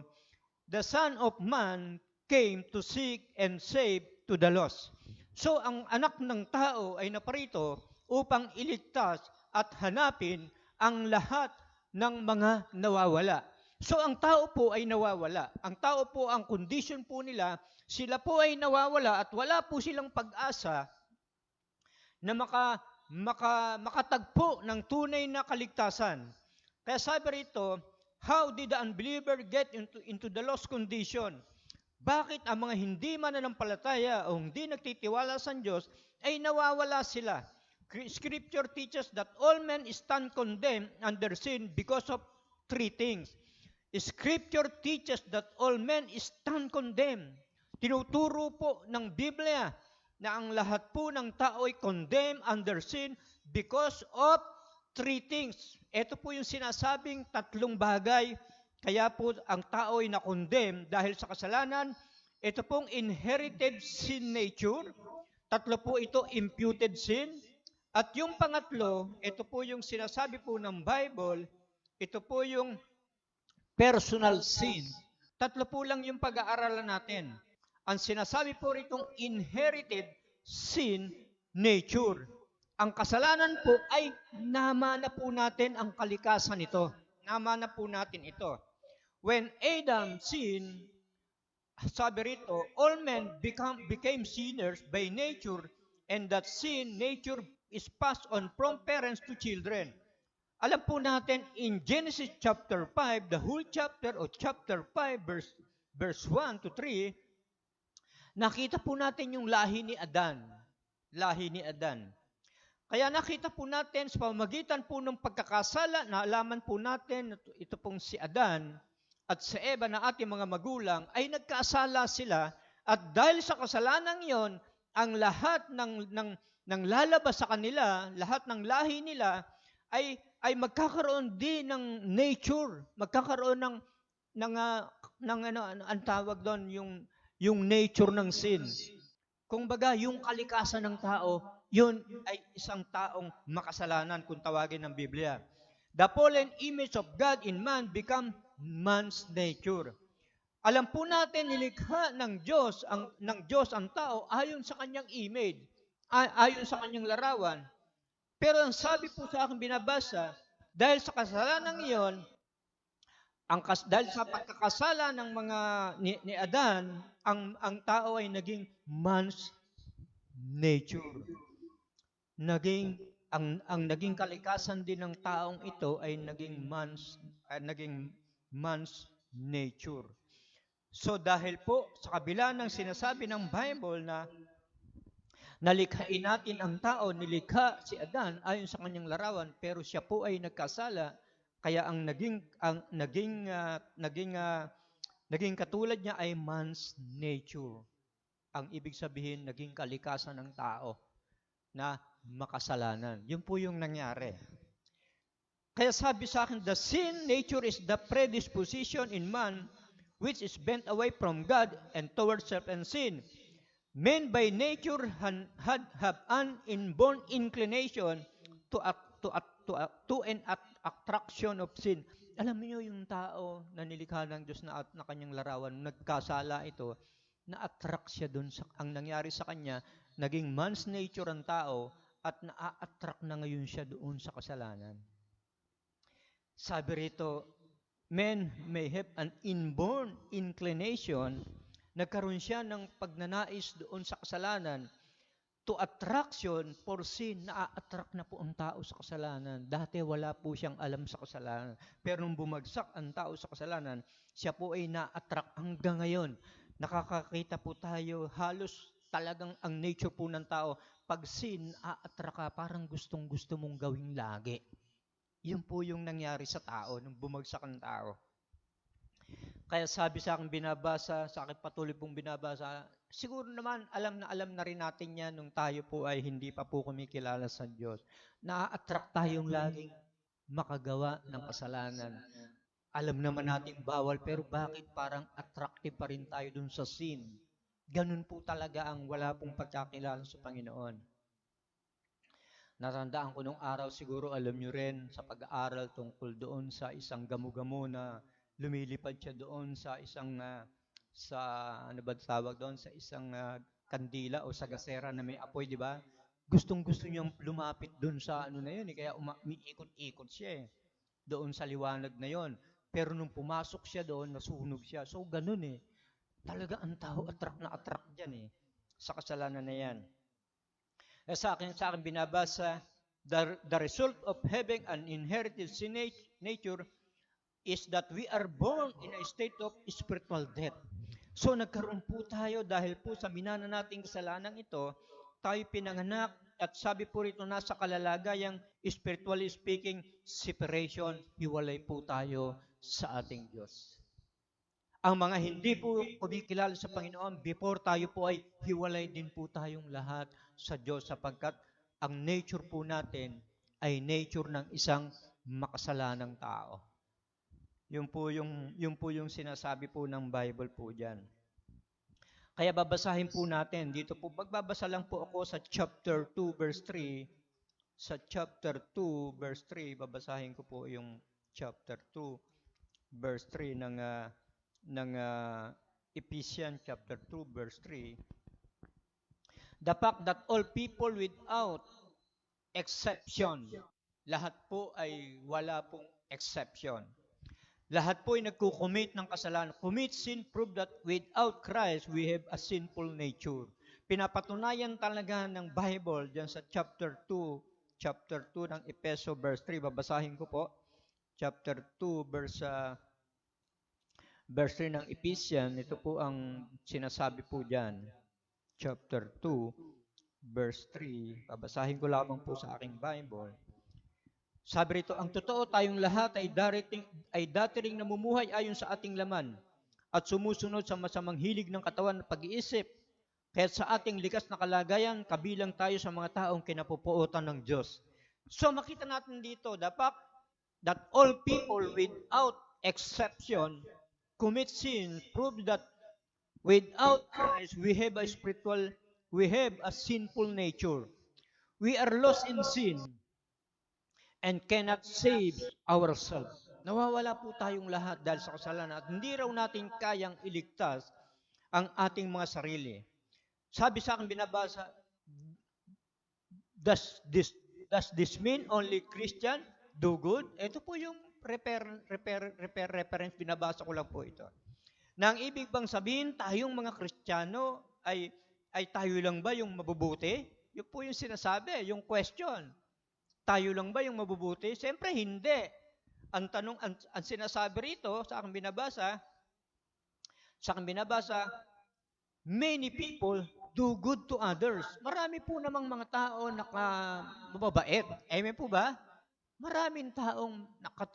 the Son of Man came to seek and save to the lost. So ang anak ng tao ay naparito upang iligtas at hanapin ang lahat ng mga nawawala. So ang tao po ay nawawala. Ang tao po, ang condition po nila, sila po ay nawawala at wala po silang pag-asa na makatagpo ng tunay na kaligtasan. Kaya sabi rito, how did the unbeliever get into the lost condition? Bakit ang mga hindi mananampalataya o hindi nagtitiwala sa Diyos ay nawawala sila? Scripture teaches that all men stand condemned under sin because of three things. Scripture teaches that all men stand condemned. Tinuturo po ng Biblia na ang lahat po ng tao ay condemned under sin because of three things. Ito po yung sinasabing tatlong bagay. Kaya po ang tao ay na-condemn dahil sa kasalanan. Ito pong inherited sin nature. Tatlo po ito, imputed sin. At yung pangatlo, ito po yung sinasabi po ng Bible, ito po yung personal sin. Tatlo po lang yung pag-aaralan natin. Ang sinasabi po ritong inherited sin nature. Ang kasalanan po ay namana po natin ang kalikasan nito. Namana po natin ito. When Adam sinned, sabi rito, all men became sinners by nature, and that sin nature is passed on from parents to children. Alam po natin, in Genesis chapter 5, the whole chapter o chapter 5, verse 1 to 3, nakita po natin yung lahi ni Adan. Lahi ni Adan. Kaya nakita po natin sa pamamagitan po ng pagkakasala, naalaman po natin, ito pong si Adan at si Eva na ating mga magulang, ay nagkasala sila, at dahil sa kasalanan yon, ang lahat ng lalabas sa kanila, lahat ng lahi nila, ay magkakaroon din ng nature, magkakaroon ng ang tawag doon, yung nature ng sin. Kung baga, yung kalikasan ng tao, yun ay isang taong makasalanan kung tawagin ng Biblia. The fallen image of God in man become man's nature. Alam po natin, nilikha ng Diyos ang tao ayon sa kanyang image, ayon sa kanyang larawan. Pero ang sabi po sa aking binabasa, dahil sa kasalanan iyon, dahil sa pagkakasala ng mga ni Adan, ang tao ay naging man's nature. Ang naging kalikasan din ng taong ito ay naging man's nature. So dahil po sa kabila ng sinasabi ng Bible na nalikhain natin ang tao, nilikha si Adan ayon sa kanyang larawan, pero siya po ay nagkasala, kaya ang naging katulad niya ay man's nature. Ang ibig sabihin, naging kalikasan ng tao na makasalanan. Yun po yung nangyari. Kaya sabi sa akin, the sin nature is the predisposition in man which is bent away from God and towards self and sin. Men by nature have an inborn inclination to an attraction of sin. Alam niyo yung tao na nilikha ng Diyos na kanyang larawan, nagkasala ito, na-attract siya doon ang nangyari sa kanya, naging man's nature ang tao, at na-attract na ngayon siya doon sa kasalanan. Sabi rito, men may have an inborn inclination, nagkaroon siya ng pagnanais doon sa kasalanan, to attraction for sin, na-attract na po ang tao sa kasalanan. Dati wala po siyang alam sa kasalanan. Pero nung bumagsak ang tao sa kasalanan, siya po ay na-attract hanggang ngayon. Nakakakita po tayo, halos talagang ang nature po ng tao, pag sin, a-attract ka, parang gustong-gusto mong gawing lagi. Yun po yung nangyari sa tao, nung bumagsak ang tao. Kaya sabi sa akin binabasa, sa akin patuloy pong binabasa, siguro naman alam na rin natin yan nung tayo po ay hindi pa po kumikilala sa Diyos. Na-attract tayong laging makagawa ng kasalanan. Alam naman natin bawal, pero bakit parang attractive pa rin tayo dun sa sin? Ganun po talaga ang wala pong pagkakilala sa Panginoon. Natandaan ko nung araw, siguro alam nyo rin sa pag-aaral tungkol doon sa isang gamu-gamu na lumilipad siya doon sa isang, sa isang kandila o sa gasera na may apoy, di ba? Gustong-gusto niyang lumapit doon sa na yun, kaya umiikot-ikot siya doon sa liwanag na yon. Pero nung pumasok siya doon, nasunog siya. So, ganun Talaga ang tao, attract dyan sa kasalanan na yan. Sa akin binabasa, The result of having an inherited sin nature is that we are born in a state of spiritual death. So nagkaroon po tayo dahil po sa minana nating kasalanan ito, tayo pinanganak at sabi po rito nasa kalalagayang spiritually speaking, separation, hiwalay po tayo sa ating Diyos. Ang mga hindi po kumikilala sa Panginoon, before tayo po ay hiwalay din po tayong lahat sa Diyos sapagkat ang nature po natin ay nature ng isang makasalanang tao. Yun po yung sinasabi po ng Bible po diyan. Kaya babasahin po natin dito po. Magbabasa lang po ako sa chapter 2 verse 3. Sa chapter 2 verse 3, babasahin ko po yung chapter 2 verse 3 ng Ephesians chapter 2 verse 3. The fact that all people without exception, lahat po ay wala pong exception. Lahat po ay nagkukommit ng kasalanan. Commit sin, prove that without Christ, we have a sinful nature. Pinapatunayan talaga ng Bible dyan sa chapter 2 ng Efeso verse 3. Babasahin ko po. Chapter 2 verse 3 ng Ephesians. Ito po ang sinasabi po dyan. Chapter 2 verse 3. Babasahin ko lamang po sa aking Bible. Sabi rito, ang totoo tayong lahat ay dati ring namumuhay ayon sa ating laman at sumusunod sa masamang hilig ng katawan at pag-iisip. Kaya sa ating likas na kalagayan, kabilang tayo sa mga taong kinapupuotan ng Diyos. So makita natin dito, the fact that all people without exception commit sin, prove that without Christ we have a sinful nature. We are lost in sin and cannot save ourselves. Nawawala po tayong lahat dahil sa kasalanan at hindi raw natin kayang iligtas ang ating mga sarili. Sabi sa akin binabasa, does this mean only Christian do good? Ito po yung reference, binabasa ko lang po ito. Na ang ibig bang sabihin, tayong mga Kristiyano ay tayo lang ba yung mabubuti? Yun po yung sinasabi, yung question. Tayo lang ba yung mabubuti? Siyempre, hindi. Ang tanong, ang sinasabi rito, sa aking binabasa, many people do good to others. Marami po namang mga tao na mababait. Amen po ba? Maraming taong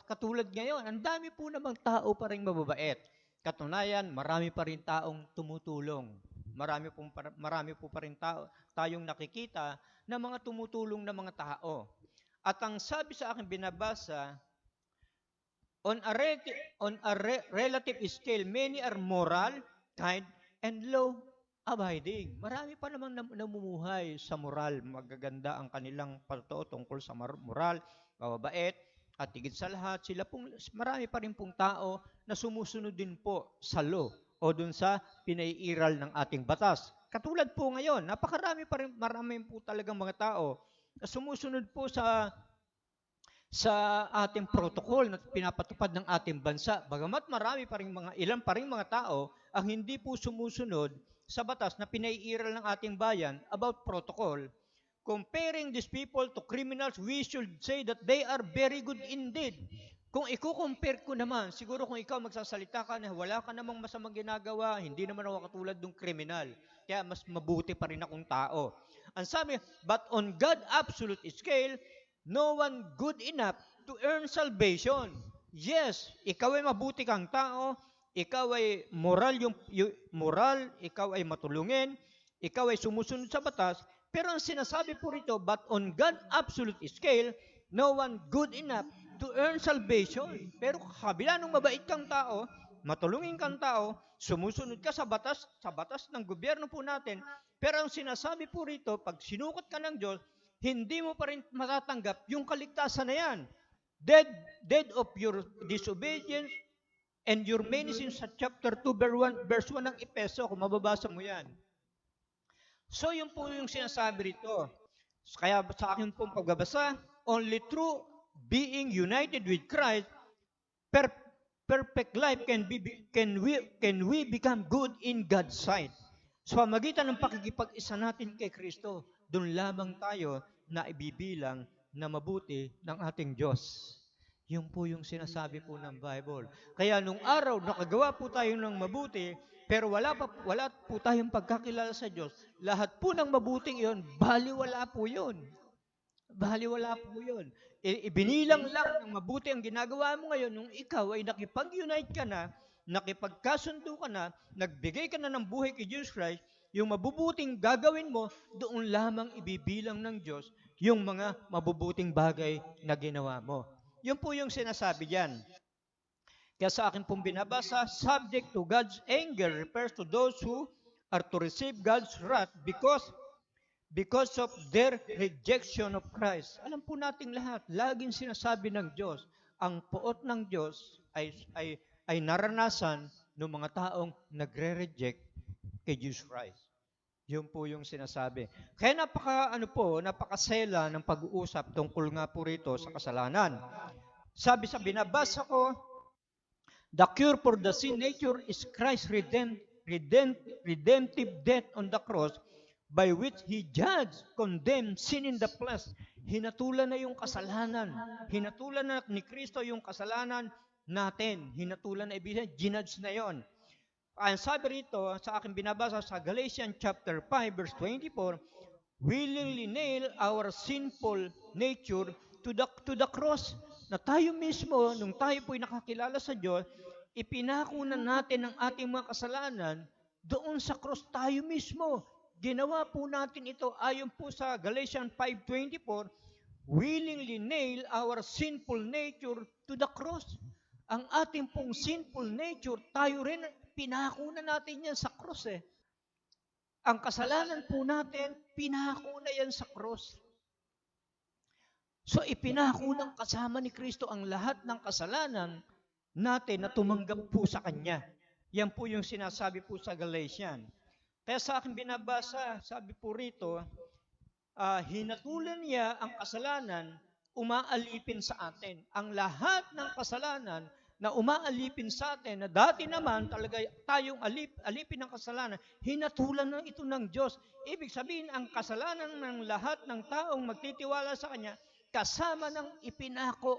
katulad ngayon. Ang dami po namang tao pa rin mababait. Katunayan, marami pa rin taong tumutulong. Marami po pa rin tayong nakikita na mga tumutulong na mga tao. At ang sabi sa akin binabasa, on a relative scale, many are moral, kind, and law-abiding. Marami pa namang namumuhay sa moral. Magaganda ang kanilang pagtoo tungkol sa moral, mababait, at higit sa lahat, marami pa rin pong tao na sumusunod din po sa law o dun sa pinaiiral ng ating batas. Katulad po ngayon, marami po talagang mga tao na sumusunod po sa ating protocol na pinapatupad ng ating bansa. Bagamat ilan pa rin mga tao ang hindi po sumusunod sa batas na pinaiiral ng ating bayan about protocol. Comparing these people to criminals, we should say that they are very good indeed. Kung i-compare ko naman, siguro kung ikaw magsasalita ka na wala ka namang masamang ginagawa, hindi naman ako katulad ng kriminal. Kaya mas mabuti pa rin akong tao. Ang sabi, but on God's absolute scale, no one good enough to earn salvation. Yes, ikaw ay mabuti kang tao, ikaw ay moral, ikaw ay matulungin, ikaw ay sumusunod sa batas, pero ang sinasabi po rito, but on God's absolute scale, no one good enough to earn salvation. Pero kabila nung mabait kang tao, matulungin kang tao, sumusunod ka sa batas ng gobyerno po natin, pero ang sinasabi po rito, pag sinukot ka ng Diyos, hindi mo pa rin matatanggap yung kaligtasan na yan. Dead of your disobedience and your many sins sa chapter 2 verse 1 ng Efeso, kung mababasa mo yan. So yun po yung sinasabi rito. Kaya sa akin pong pagbabasa, only through being united with Christ, perfect life can we become good in God's sight. Sa pamagitan ng pakikipag-isa natin kay Kristo, doon lamang tayo na ibibilang na mabuti ng ating Diyos. Yun po yung sinasabi po ng Bible. Kaya nung araw, nakagawa po tayo ng mabuti, pero wala po tayong pagkakilala sa Diyos. Lahat po ng mabuting iyon, baliwala po yun. Baliwala po yun. Ibinilang lang ng mabuti ang ginagawa mo ngayon nung ikaw ay nakipag-unite ka na, nakipagkasundo ka na, nagbigay ka na ng buhay kay Jesus Christ, yung mabubuting gagawin mo, doon lamang ibibilang ng Diyos yung mga mabubuting bagay na ginawa mo. Yun po yung sinasabi diyan. Kaya sa akin pong binabasa, subject to God's anger refers to those who are to receive God's wrath because of their rejection of Christ. Alam po nating lahat, laging sinasabi ng Diyos, ang puot ng Diyos ay naranasan ng mga taong nagre-reject kay Jesus Christ. Yun po yung sinasabi. Kaya napakasela ng pag-uusap tungkol nga po rito sa kasalanan. Sabi sa binabasa ko, the cure for the sin nature is Christ's redemptive death on the cross by which He judged, condemned sin in the flesh. Hinatulan na yung kasalanan. Hinatulan na ni Kristo yung kasalanan natin. Hinatulan na ibig ginudge na yon. Ang sabi rito, sa aking binabasa sa Galatians chapter 5 verse 24, willingly nail our sinful nature to the cross. Na tayo mismo, nung tayo po'y nakakilala sa Diyos, ipinako na natin ang ating mga kasalanan doon sa cross tayo mismo. Ginawa po natin ito ayon po sa Galatians 5:24, willingly nail our sinful nature to the cross. Ang ating pong sinful nature, tayo rin, pinako na natin yan sa cross eh. Ang kasalanan po natin, pinako na yan sa cross. So ipinako ng kasama ni Kristo ang lahat ng kasalanan natin na tumanggap po sa Kanya. Yan po yung sinasabi po sa Galatians. Kaya sa akin binabasa, sabi po rito, hinatulan niya ang kasalanan, umaalipin sa atin. Ang lahat ng kasalanan na umaalipin sa atin, na dati naman talaga tayong alipin ng kasalanan, hinatulan na ito ng Diyos. Ibig sabihin, ang kasalanan ng lahat ng taong magtitiwala sa Kanya, kasama ng ipinako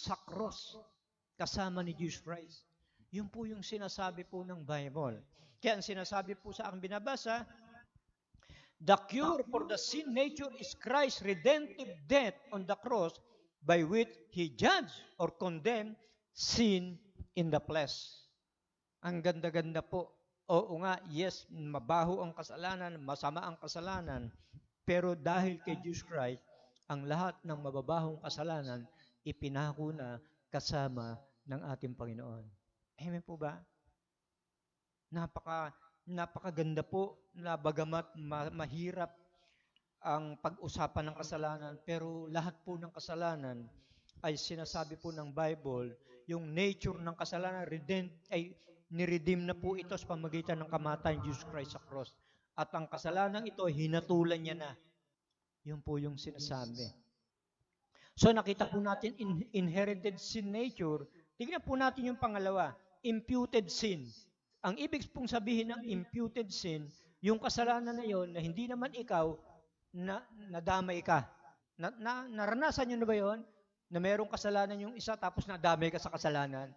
sa cross, kasama ni Jesus Christ. Yun po yung sinasabi po ng Bible. Kaya ang sinasabi po sa aking binabasa, the cure for the sin nature is Christ's redemptive death on the cross by which He judged or condemned sin in the flesh. Ang ganda-ganda po. Oo nga, yes, mabaho ang kasalanan, masama ang kasalanan, pero dahil kay Jesus Christ, ang lahat ng mababahong kasalanan, ipinako na kasama ng ating Panginoon. Amen po ba? Napakaganda po na bagamat mahirap ang pag-usapan ng kasalanan, pero lahat po ng kasalanan ay sinasabi po ng Bible, yung nature ng kasalanan, niredeem na po ito sa pamamagitan ng kamatayan ni Jesus Christ sa cross. At ang kasalanan ito, hinatulan niya na. Yun po yung sinasabi. So nakita po natin inherited sin nature. Tignan po natin yung pangalawa, imputed sin. Ang ibig pong sabihin ng imputed sin, yung kasalanan na yon na hindi naman ikaw, nadamay ka. Naranasan nyo na ba yon? Na merong kasalanan yung isa tapos nadamay ka sa kasalanan.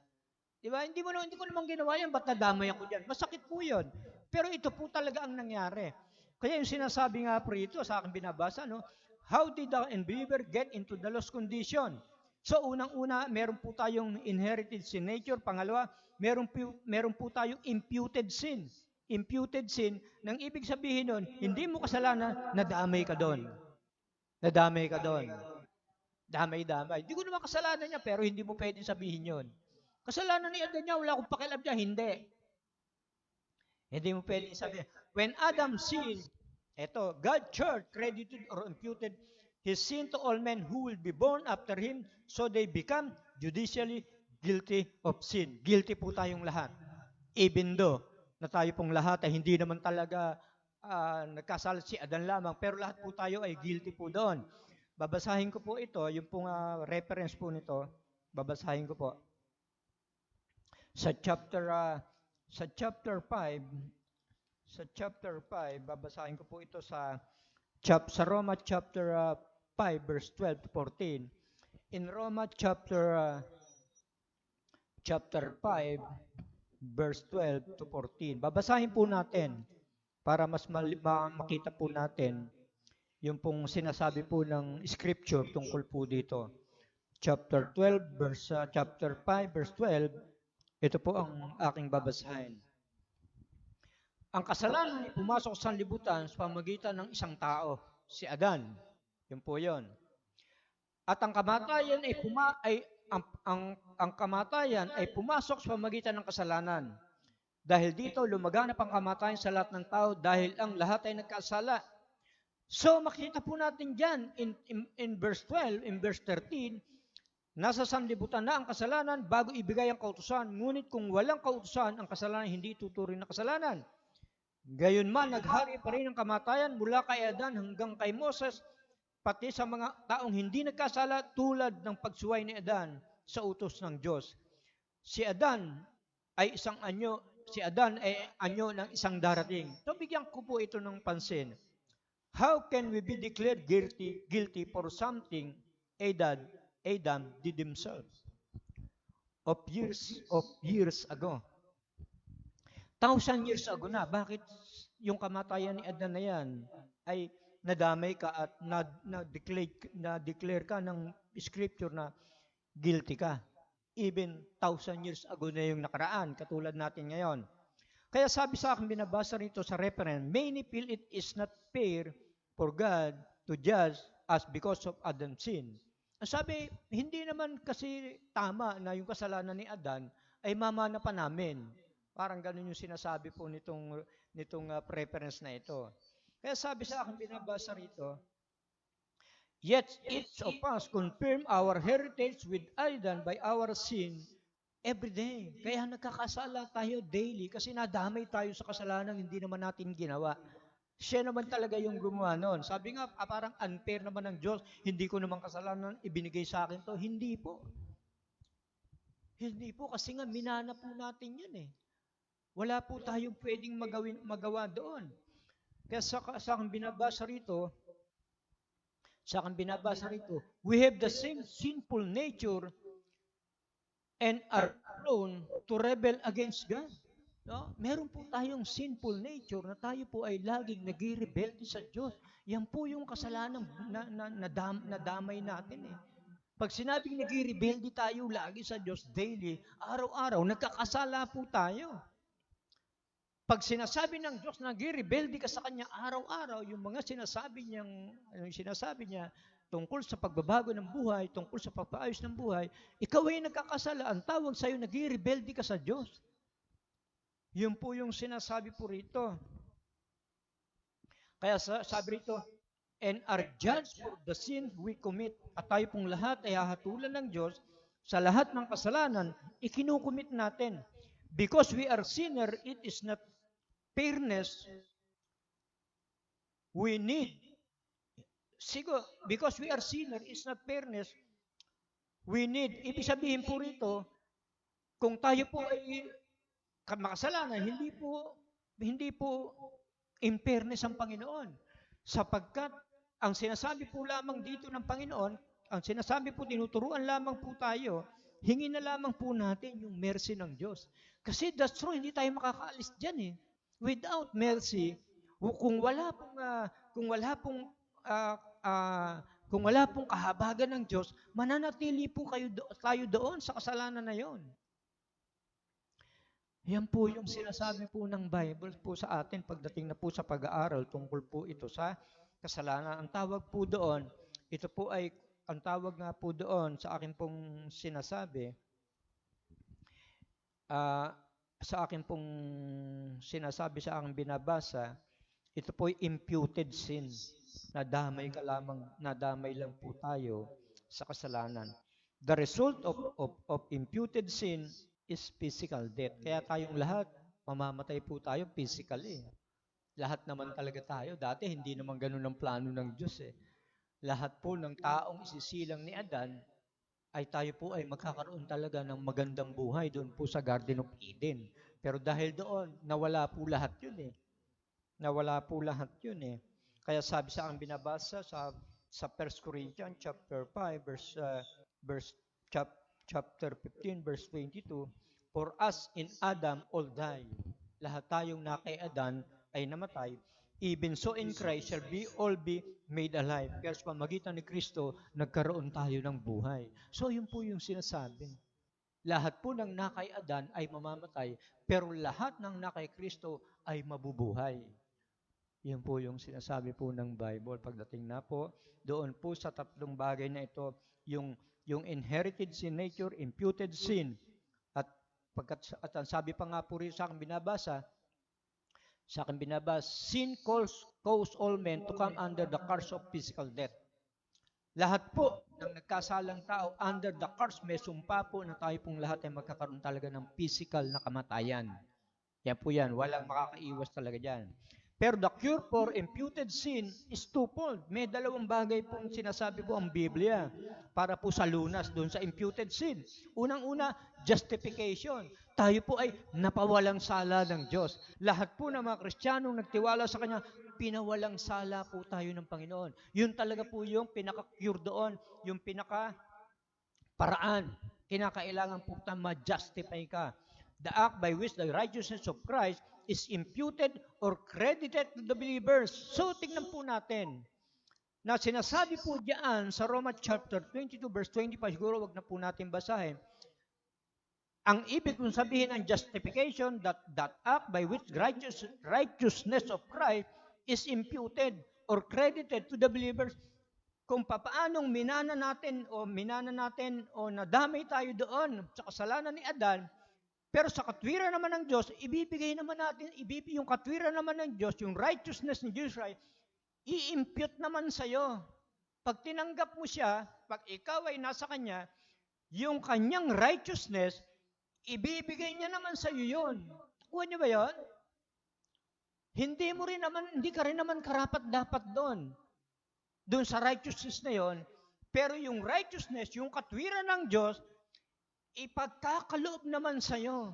Di ba? Hindi ko naman ginawa yan, ba't nadamay ako dyan? Masakit po yun. Pero ito po talaga ang nangyari. Kaya yung sinasabi nga po rito sa aking binabasa, no? How did the unbeliever get into the lost condition? So unang-una, meron po tayong inherited sin nature. Pangalawa, meron po tayong imputed sin. Imputed sin, nang ibig sabihin nun, hindi mo kasalanan, nadamay ka doon. Nadamay ka doon. Damay-damay. Hindi ko naman kasalanan niya, pero hindi mo pwedeng sabihin yun. Kasalanan ni Adan niya, wala akong pakialam niya, hindi. Hindi mo pwedeng sabihin. When Adam sinned, God charged, credited, or imputed his sin to all men who will be born after him, so they become judicially guilty of sin. Guilty po tayong lahat. Even though, na tayo pong lahat ay hindi naman talaga nagkasala si Adan lamang, pero lahat po tayo ay guilty po doon. Babasahin ko po ito, yung pong reference po nito, babasahin ko po. Sa chapter 5, babasahin ko po ito sa sa Roma chapter 5 verse 12 to 14. In Roma chapter 5 verse 12 to 14. Babasahin po natin para mas makita po natin yung pong sinasabi po ng scripture tungkol po dito. Chapter 5 verse 12, ito po ang aking babasahin. Ang kasalanan ay pumasok sa sanlibutan sa pamamagitan ng isang tao, si Adan. Yun po yun. At ang kamatayan ang kamatayan ay pumasok sa pamamagitan ng kasalanan. Dahil dito, lumaganap ang kamatayan sa lahat ng tao dahil ang lahat ay nagkasala. So, makita po natin dyan in verse 12, in verse 13, nasa sanlibutan na ang kasalanan bago ibigay ang kautusan. Ngunit kung walang kautusan, ang kasalanan hindi tuturing na kasalanan. Gayunman, naghari pa rin ang kamatayan mula kay Adan hanggang kay Moses, pati sa mga taong hindi nagkasala tulad ng pagsuway ni Adan sa utos ng Diyos. Si Adan ay anyo ng isang darating. So, bigyan ko po ito ng pansin. How can we be declared guilty for something Adam did himself of years ago? 1,000 years ago na. Bakit yung kamatayan ni Adan na yan ay nadamay ka at na-declare ka ng scripture na guilty ka? Even 1,000 years ago na yung nakaraan, katulad natin ngayon. Kaya sabi sa akin, binabasa rito sa reference, many feel it is not fair for God to judge us because of Adam's sin. Sabi, hindi naman kasi tama na yung kasalanan ni Adan ay mamana pa namin. Parang ganun yung sinasabi po nitong preference na ito. Kaya sabi sa akin, binabasa rito, yet each of us confirm our heritage with Adam by our sin every day. Kaya nagkakasala tayo daily kasi nadamay tayo sa kasalanan hindi naman natin ginawa. Siya naman talaga yung gumawa nun. Sabi nga, parang unfair naman ng Diyos. Hindi ko naman kasalanan, ibinigay sa akin to. Hindi po. Hindi po kasi nga minana po natin yun eh. Wala po tayong pwedeng magawa doon. Kaya sa akin binabasa rito, we have the same sinful nature and are prone to rebel against God. No? Meron po tayong sinful nature na tayo po ay laging nag-rebelde sa Diyos. Yan po yung kasalanan na damay natin eh. Pag sinabing nag-rebelde tayo lagi sa Diyos daily, araw-araw, nagkakasala po tayo. Pag sinasabi ng Diyos na nag-rebelde ka sa Kanya araw-araw, yung mga sinasabi niya tungkol sa pagbabago ng buhay, tungkol sa pagpaayos ng buhay, ikaw ay nagkakasala. Ang tawag sa'yo, nag-rebelde ka sa Diyos. Yun po yung sinasabi po rito. Kaya sabi rito, and are judged for the sin we commit. At tayo pong lahat ay hahatulan ng Diyos sa lahat ng kasalanan, ikinukumit natin. Because we are sinner, it is not fairness. We need, because we are sinner, it's not fairness. We need, ibig sabihin po rito, kung tayo po ay makasalanan, hindi po in fairness ang Panginoon. Sapagkat ang sinasabi po lamang dito ng Panginoon, ang sinasabi po, tinuturuan lamang po tayo, hingin na lamang po natin yung mercy ng Diyos. Kasi that's true, hindi tayo makakaalis dyan eh. Without mercy, kung wala pong kahabagan ng Diyos, mananatili po tayo doon sa kasalanan na yon. Yan po yung sinasabi po ng Bible po sa atin pagdating na po sa pag-aaral tungkol po ito sa kasalanan. Ang tawag nga po doon sa akin pong sinasabi, sa akin binabasa, ito po ay imputed sin. Nadamay lang po tayo sa kasalanan. The result of imputed sin is physical death. Kaya tayong lahat, mamamatay po tayo physically. Lahat naman talaga tayo. Dati hindi naman ganun ang plano ng Diyos eh. Lahat po ng taong isisilang ni Adan, ay tayo po ay magkakaroon talaga ng magandang buhay doon po sa Garden of Eden. Pero dahil doon, nawala po lahat yun eh. Kaya sabi sa aking binabasa sa 1 Corinthians chapter 5 verse chapter 15 verse 22, for us in Adam all die. Lahat tayong na kay Adan ay namatay. Even so in Christ shall we all be made alive. Kaya sa pamagitan ni Kristo, nagkaroon tayo ng buhay. So yun po yung sinasabi. Lahat po ng nakay Adan ay mamamatay, pero lahat ng nakay Kristo ay mabubuhay. Yan po yung sinasabi po ng Bible. Pagdating na po, doon po sa tatlong bagay na ito, yung inherited sin nature, imputed sin, at ang sabi pa nga po rin sa akin binabasa, sin cause all men to come under the curse of physical death. Lahat po ng nagkasalang tao under the curse, may sumpa po na tayo pong lahat ay magkakaroon talaga ng physical na kamatayan. Yan po yan, walang makakaiwas talaga dyan. Pero the cure for imputed sin is twofold. May dalawang bagay pong sinasabi po ang Biblia para po sa lunas doon sa imputed sin. Unang-una, justification. Tayo po ay napawalang sala ng Diyos. Lahat po ng mga Kristiyanong nagtiwala sa Kanya, pinawalang sala po tayo ng Panginoon. Yun talaga po yung pinaka-cure doon, yung pinaka-paraan. Kinakailangan po tayo ma-justify ka. The act by which the righteousness of Christ is imputed or credited to the believers. So, tingnan po natin na sinasabi po diyan sa Romans chapter 22 verse 25, siguro wag na po natin basahin. Ang ibig kong sabihin ng justification, that act by which righteousness of Christ is imputed or credited to the believers. Kung papaanong minana natin o nadamay tayo doon sa kasalanan ni Adan, pero sa katwiran naman ng Diyos, yung katwiran naman ng Diyos, yung righteousness ni Jesus Christ, i-impute naman sa'yo. Pag tinanggap mo siya, pag ikaw ay nasa Kanya, yung Kanyang righteousness, ibibigay niya naman sa'yo yun. Kuha niyo ba yun? Hindi ka rin naman karapat-dapat doon. Doon sa righteousness na yon, pero yung righteousness, yung katwiran ng Diyos, ipagkakaloob naman sa'yo.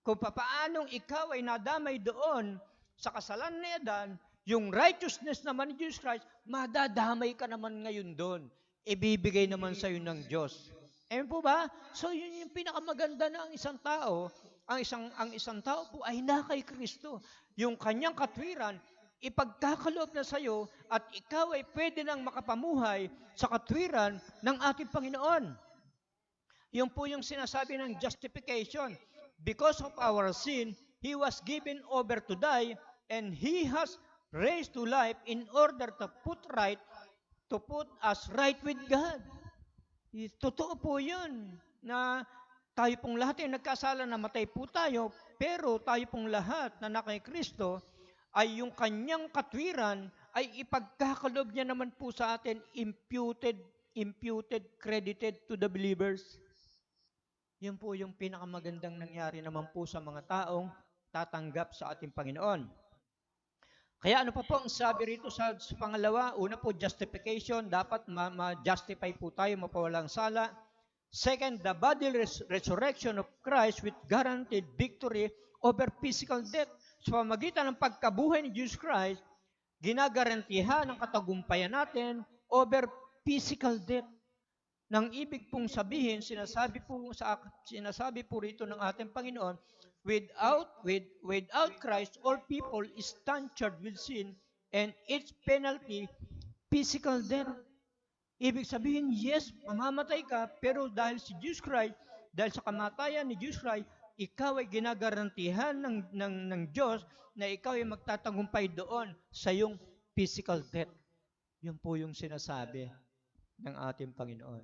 Kung papaanong ikaw ay nadamay doon sa kasalanan ni Adan, yung righteousness naman ni Jesus Christ, madadamay ka naman ngayon doon. Ibibigay naman sa'yo ng Diyos. Amen po ba? So yun yung pinakamaganda na ang isang tao. Ang isang tao po ay na kay Kristo. Yung kanyang katwiran, ipagkakaloob na sa'yo at ikaw ay pwede nang makapamuhay sa katwiran ng ating Panginoon. Yun po yung sinasabi ng justification. Because of our sin, He was given over to die, and He has raised to life in order to put us right with God. Totoo po yun, na tayo pong lahat ay nagkasala, namatay po tayo, pero tayo pong lahat na kay Kristo, ay yung kanyang katwiran, ay ipagkakaloob niya naman po sa atin, imputed, credited to the believers. Yun po yung pinakamagandang nangyari naman po sa mga taong tatanggap sa ating Panginoon. Kaya ano pa po ang sabi rito sa pangalawa? Una po, justification. Dapat ma-justify po tayo, mapawalang sala. Second, the bodily resurrection of Christ with guaranteed victory over physical death. Sa pamagitan ng pagkabuhay ni Jesus Christ, ginagarantihan ang katagumpayan natin over physical death. Nang ibig pong sabihin, sinasabi po rito ng ating Panginoon, without Christ, all people is stanchard with sin, and its penalty, physical death. Ibig sabihin, yes, mamamatay ka, pero dahil si Jesus Christ, dahil sa kamatayan ni Jesus Christ, ikaw ay ginagarantihan ng Diyos na ikaw ay magtatagumpay doon sa iyong physical death. Yun po yung sinasabi ng ating Panginoon.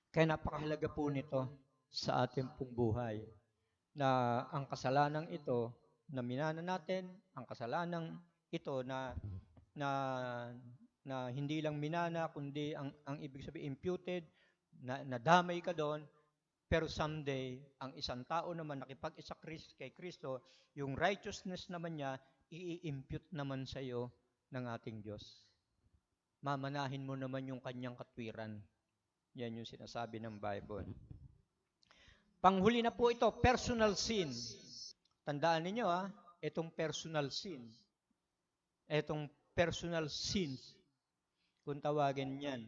Kaya napakahalaga po nito sa ating pong buhay, na ang kasalanan ito na minana natin, ang kasalanan ito na hindi lang minana, kundi ang ibig sabihin imputed, na nadamay ka doon, pero someday, ang isang tao naman nakipag-isa kay Kristo, yung righteousness naman niya, i-impute naman sa iyo ng ating Diyos. Mamanahin mo naman yung kanyang katwiran. Yan yung sinasabi ng Bible. Panghuli na po ito, personal sin. Tandaan ninyo itong personal sin. Etong personal sins, kung tawagin yan.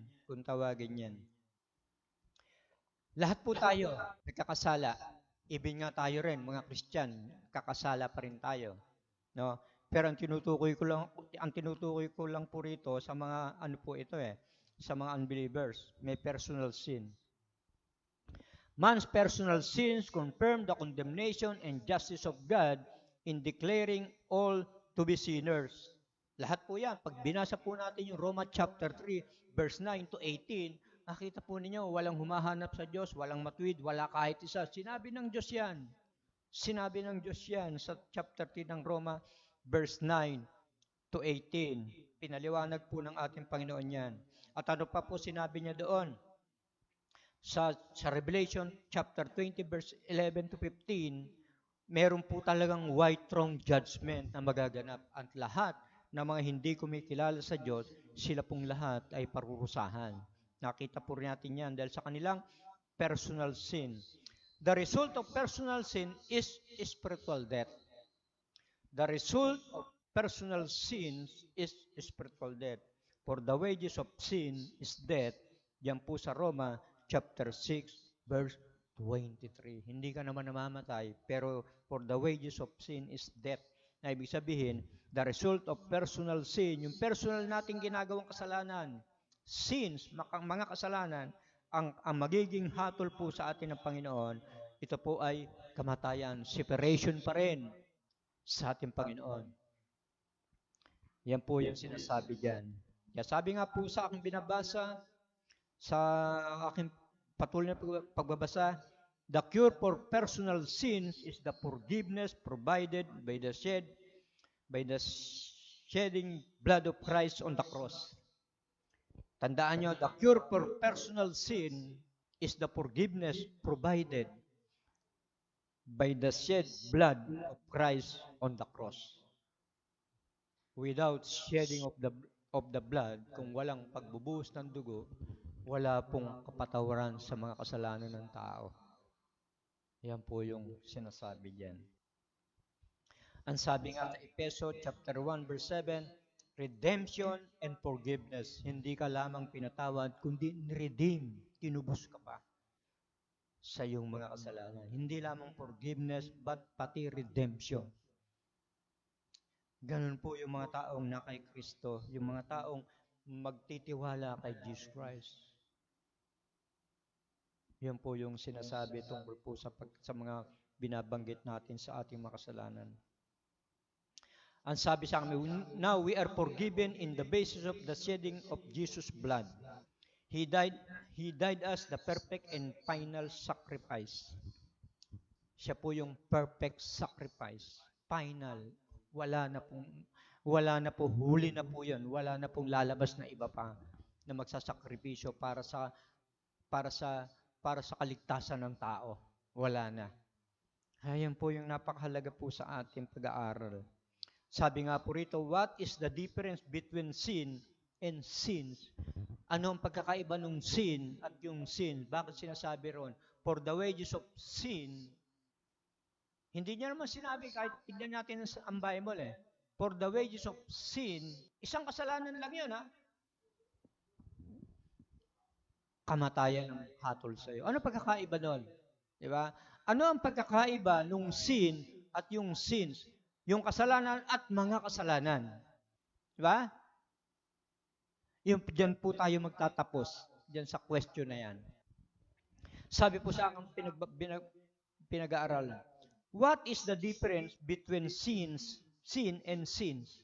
Lahat po tayo nagkakasala. Even nga tayo rin, mga Christian, kakasala pa rin tayo. No? Pero ang tinutukoy ko lang po rito sa mga ano po ito sa mga unbelievers, may personal sin. Man's personal sins confirm the condemnation and justice of God in declaring all to be sinners. Lahat po yan. Pag binasa po natin yung Roma chapter 3, verse 9 to 18, nakita po ninyo, walang humahanap sa Diyos, walang matuwid, wala kahit isa. Sinabi ng Diyos yan. Sinabi ng Diyos yan sa chapter 3 ng Roma, verse 9 to 18. Pinaliwanag po ng ating Panginoon yan. At ano pa po sinabi niya doon? Sa Revelation chapter 20, verse 11 to 15, meron po talagang white throne judgment na magaganap. At lahat ng mga hindi kumikilala sa Diyos, sila pong lahat ay parurusahan. Nakita po rin natin yan dahil sa kanilang personal sin. The result of personal sin is spiritual death. The result of personal sins is spiritual death. For the wages of sin is death. Yan po sa Roma chapter 6, verse 23. Hindi ka naman namamatay, pero for the wages of sin is death. Na ibig sabihin, the result of personal sin, yung personal nating ginagawang kasalanan, sins, mga kasalanan, ang magiging hatol po sa atin ng Panginoon, ito po ay kamatayan, separation pa rin sa ating Panginoon. Yan po yung sinasabi dyan. Kaya sabi nga po sa aking binabasa, sa aking patuloy na pagbabasa, the cure for personal sins is the forgiveness provided by the shedding blood of Christ on the cross. Tandaan nyo, the cure for personal sin is the forgiveness provided by the shed blood of Christ on the cross. Without shedding of the blood, kung walang pagbubuhos ng dugo, wala pong kapatawaran sa mga kasalanan ng tao. Yan po yung sinasabi diyan. Ang sabi nga sa Efeso chapter 1 verse 7, redemption and forgiveness. Hindi ka lamang pinatawad, kundi redeem, tinubos ka pa sa iyong mga kasalanan. Hindi lamang forgiveness, but pati redemption. Ganun po yung mga taong na kay Kristo, yung mga taong magtitiwala kay Jesus Christ. Yan po yung sinasabi tungkol po sa mga binabanggit natin sa ating mga kasalanan. Ang sabi sa amin, now we are forgiven in the basis of the shedding of Jesus' blood. He died as the perfect and final sacrifice. Siya po yung perfect sacrifice. Final. Wala na po, huli na po yun. Wala na pong lalabas na iba pa na magsasakripisyo para sa kaligtasan ng tao. Wala na. Ayan po yung napakahalaga po sa ating pag-aaral. Sabi nga po rito, what is the difference between sin and sins? Ano ang pagkakaiba ng sin at yung sin? Bakit sinasabi ron? For the wages of sin, hindi niya naman sinabi, kahit tignan natin ang Bible For the wages of sin, isang kasalanan lang yun Kamatayan ang hatol sa iyo. Ano pagkakaiba doon? Di ba? Ano ang pagkakaiba nung sin at yung sins? Yung kasalanan at mga kasalanan. Di ba? Diyan po tayo magtatapos. Diyan sa question na yan. Sabi po sa aking pinag-aaral, what is the difference between sin and sins?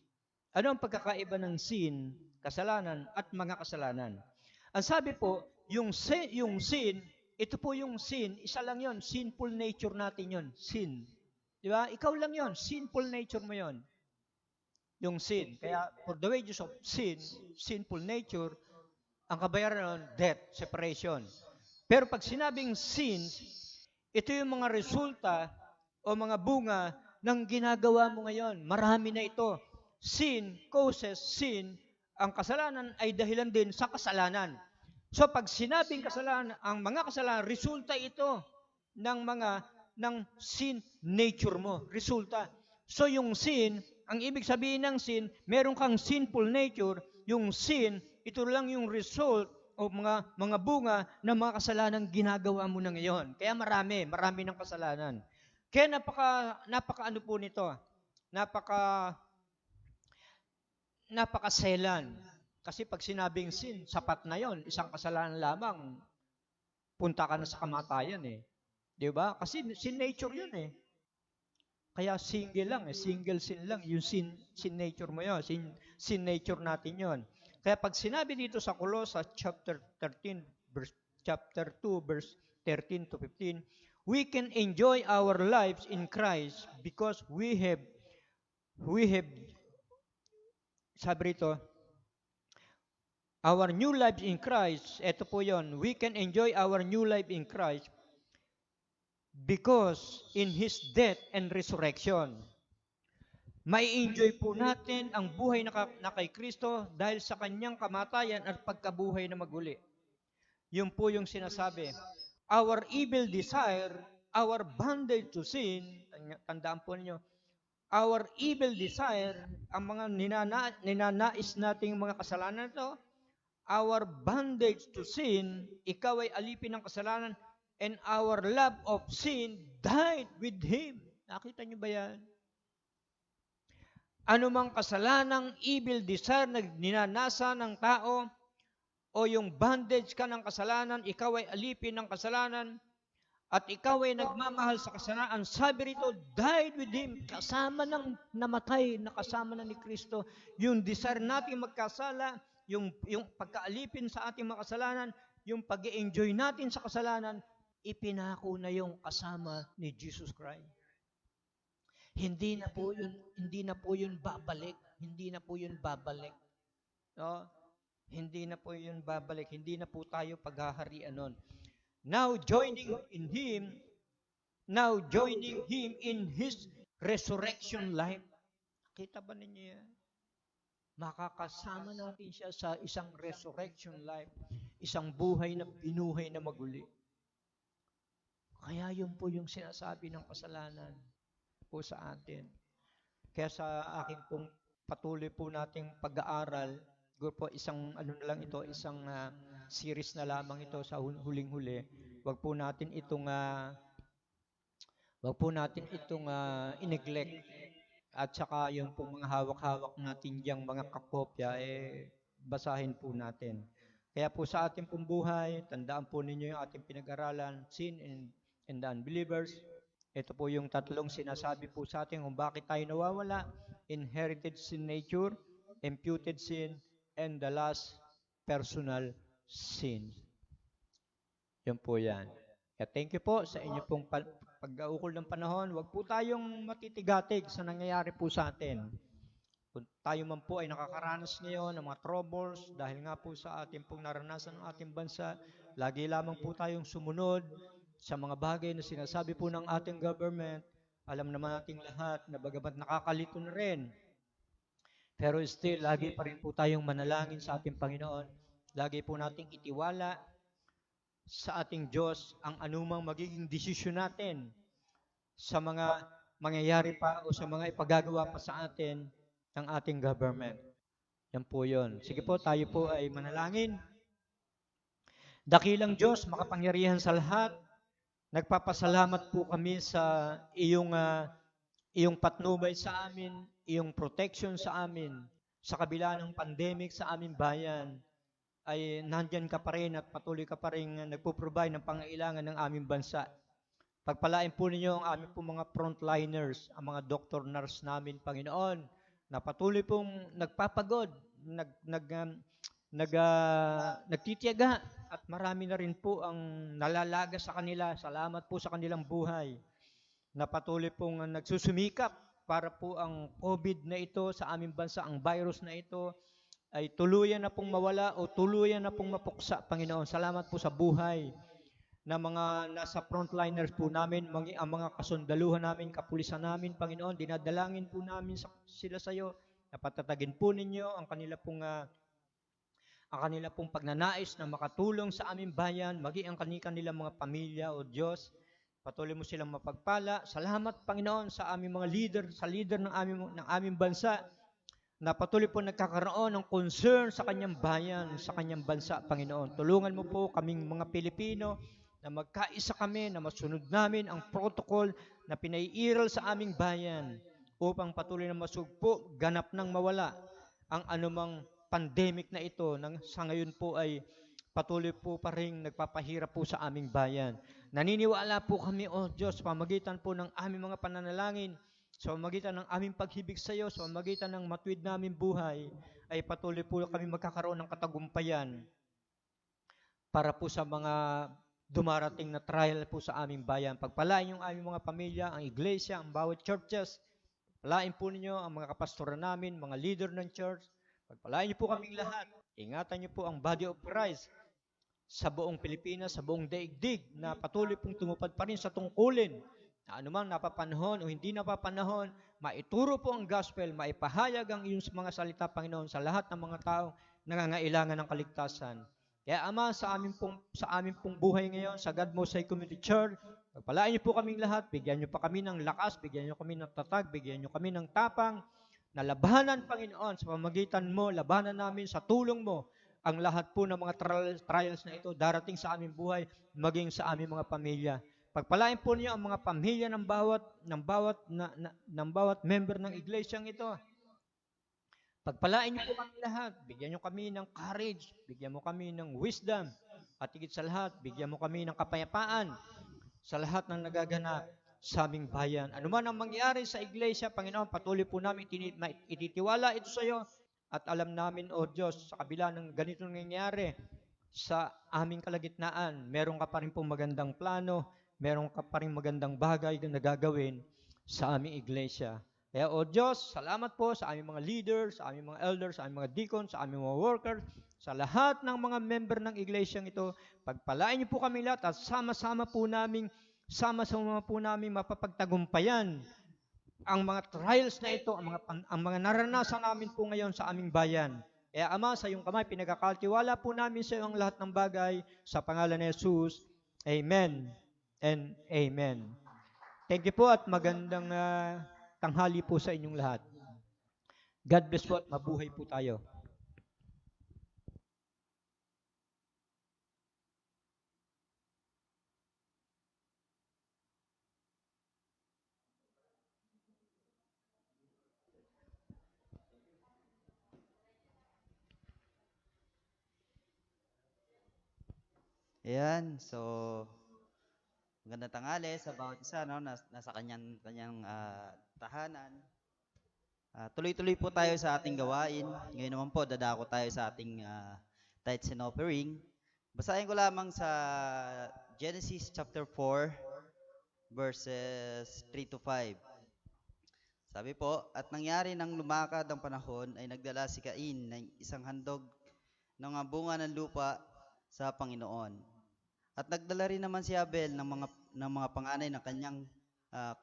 Ano ang pagkakaiba ng sin, kasalanan, at mga kasalanan? Ang sabi po, yung sin, ito po yung sin, isa lang yon, sinful nature natin yon, sin. Di ba? Ikaw lang yon, sinful nature mo yon. Yung sin. Kaya, for the wages of sin, sinful nature, ang kabayaran nun, death, separation. Pero pag sinabing sins, ito yung mga resulta o mga bunga ng ginagawa mo ngayon. Marami na ito. Sin causes sin. Ang kasalanan ay dahilan din sa kasalanan. So pag sinabing kasalanan, ang mga kasalanan, resulta ito ng sin nature mo. Resulta. So yung sin, Ang ibig sabihin ng sin, meron kang sinful nature. Yung sin, ito lang yung result o mga bunga ng mga kasalanang ginagawa mo na ngayon. Kaya marami ng kasalanan. Kaya napaka ano po nito, napaka napakaselan. Kasi pag sinabing sin, sapat na yon, isang kasalanan lamang, punta ka na sa kamatayan eh. 'Di ba? Kasi sin nature 'yun eh. Kaya single lang eh, single sin lang, yung sin nature mo 'yon, sin nature natin 'yon. Kaya pag sinabi dito sa Colossus chapter 2 verse 13 to 15, we can enjoy our lives in Christ because we have sabi rito, our new life in Christ, ito po yon, we can enjoy our new life in Christ because in His death and resurrection. Mai-enjoy po natin ang buhay na kay Kristo dahil sa kanyang kamatayan at pagkabuhay na maguli. Yun po yung sinasabi. Our evil desire, our bondage to sin, tandaan po ninyo, our evil desire, ang mga ninanais nating mga kasalanan ito, our bondage to sin, ikaw ay alipin ng kasalanan, and our love of sin died with Him. Nakita niyo ba yan? Anumang kasalanang evil desire na ninanasa ng tao, o yung bondage ka ng kasalanan, ikaw ay alipin ng kasalanan, at ikaw ay nagmamahal sa kasalanan, sabi rito, died with Him, kasama ng namatay, nakasama na ni Kristo. Yung desire natin magkasala, yung pagkaalipin sa ating mga kasalanan, yung pag-enjoy natin sa kasalanan, ipinako na yung kasama ni Jesus Christ. Hindi na po yun babalik. Hindi na po yun babalik. No? Hindi na po yun babalik. Hindi na po tayo paghaharian nun. Now joining Him in His resurrection life. Kita ba ninyo yan? Makakasama natin siya sa isang resurrection life. Isang buhay na binuhay na maguli. Kaya yun po yung sinasabi ng kasalanan po sa atin. Kaya sa aking pong patuloy po nating pag-aaral, siguro po isang isang series na lamang ito sa huling-huli. Wag po natin itong i-neglect. At saka yung pong mga hawak-hawak natin diyang mga kakopya, basahin po natin. Kaya po sa ating pong buhay, tandaan po ninyo yung ating pinag-aralan, sin and the unbelievers. Ito po yung tatlong sinasabi po sa atin kung bakit tayo nawawala. Inherited sin nature, imputed sin, and the last, personal sin. Yan po yan. Kaya thank you po sa inyo pong pag-aukol ng panahon. Huwag po tayong matitigatig sa nangyayari po sa atin. Kung tayo man po ay nakakaranas ngayon ng mga troubles, dahil nga po sa ating pong naranasan ng ating bansa, lagi lamang po tayong sumunod sa mga bagay na sinasabi po ng ating government. Alam naman nating lahat na bagamat nakakalito na rin, pero still, lagi pa rin po tayong manalangin sa ating Panginoon. Lagi po nating itiwala sa ating Diyos ang anumang magiging desisyon natin sa mga mangyayari pa o sa mga ipagagawa pa sa atin ng ating government. Yan po yun. Sige po, tayo po ay manalangin. Dakilang Diyos, makapangyarihan sa lahat, nagpapasalamat po kami sa iyong patnubay sa amin, iyong protection sa amin, sa kabila ng pandemic sa aming bayan, ay nandyan ka pa rin at patuloy ka pa rin nagpo-provide ng pangailangan ng aming bansa. Pagpalain po ninyo ang aming po mga frontliners, ang mga doctor, nurse namin, Panginoon, na patuloy pong nagpapagod, nagtitiyaga, at marami na rin po ang nalalaga sa kanila. Salamat po sa kanilang buhay na patuloy pong nagsusumikap para po ang COVID na ito sa aming bansa, ang virus na ito, ay tuluyan na pong mawala o tuluyan na pong mapuksa, Panginoon. Salamat po sa buhay na mga nasa frontliners po namin, ang mga kasundaluhan namin, kapulisan namin, Panginoon. Dinadalangin po namin sila sa iyo. Napatatagin po ninyo ang kanila pong pagnanais na makatulong sa aming bayan, maging ang kanilang mga pamilya, o Diyos. Patuloy mo silang mapagpala. Salamat, Panginoon, sa aming mga leader, sa leader ng aming bansa, na patuloy po nagkakaroon ng concern sa kanyang bayan, sa kanyang bansa, Panginoon. Tulungan mo po kaming mga Pilipino na magkaisa kami, na masunod namin ang protocol na pinaiiral sa aming bayan upang patuloy na masugpo, ganap nang mawala ang anumang pandemic na ito nang sa ngayon po ay patuloy po pa rin nagpapahirap po sa aming bayan. Naniniwala po kami, O Diyos, sa pamagitan po ng aming mga pananalangin, sa pamagitan ng aming paghibig sa iyo, sa pamagitan ng matuwid naming buhay, ay patuloy po kami magkakaroon ng katagumpayan para po sa mga dumarating na trial po sa aming bayan. Pagpalain yung aming mga pamilya, ang iglesia, ang bawat churches. Pagpalain po ninyo ang mga kapastoran namin, mga leader ng church. Pagpalain niyo po kaming lahat. Ingatan niyo po ang body of Christ sa buong Pilipinas, sa buong daigdig, na patuloy pong tumupad pa rin sa tungkulin na anumang napapanahon o hindi napapanahon, maituro po ang gospel, maipahayag ang iyong mga salita, Panginoon, sa lahat ng mga taong nangangailangan ng kaligtasan. Kaya Ama, sa aming pong buhay ngayon, sa God Most High Community Church, pagpalain niyo po kaming lahat, bigyan niyo pa kami ng lakas, bigyan niyo kami ng tatag, bigyan niyo kami ng tapang, na labanan, Panginoon, sa pamagitan mo, labanan namin sa tulong mo, ang lahat po ng mga trials na ito darating sa aming buhay, maging sa aming mga pamilya. Pagpalain po niyo ang mga pamilya ng bawat member ng iglesyang ito. Pagpalain niyo po kami lahat. Bigyan niyo kami ng courage, bigyan mo kami ng wisdom, at higit sa lahat, bigyan mo kami ng kapayapaan sa lahat ng nagaganap sa aming bayan. Ano man ang mangyari sa iglesia, Panginoon, patuloy po namin ititiwala ito sa iyo, at alam namin, O Diyos, sa kabila ng ganitong nangyayari sa aming kalagitnaan, meron ka pa rin pong magandang plano, meron ka pa rin magandang bagay na nagagawin sa aming iglesia. Kaya, O Diyos, salamat po sa aming mga leaders, sa aming mga elders, sa aming mga deacons, sa aming mga workers, sa lahat ng mga member ng iglesyang ito. Pagpalain niyo po kami lahat at sama-sama po namin mapapagtagumpayan ang mga trials na ito, ang mga naranasan namin po ngayon sa aming bayan. Kaya Ama, sa iyong kamay, pinagkakaltiwala po namin sa iyo ang lahat ng bagay sa pangalan ni Jesus. Amen and Amen. Thank you po at magandang tanghali po sa inyong lahat. God bless po at mabuhay po tayo. Ayan, so magandang tanghali sa bawat isa, no, nasa kanyang tahanan. Tuloy-tuloy po tayo sa ating gawain. Ngayon naman po, dadako tayo sa ating tithes and offering. Basahin ko lamang sa Genesis chapter 4, verses 3 to 5. Sabi po, at nangyari nang lumakad ang panahon, ay nagdala si Cain ng isang handog ng mga bunga ng lupa sa Panginoon. At nagdala rin naman si Abel ng mga panganay ng kanyang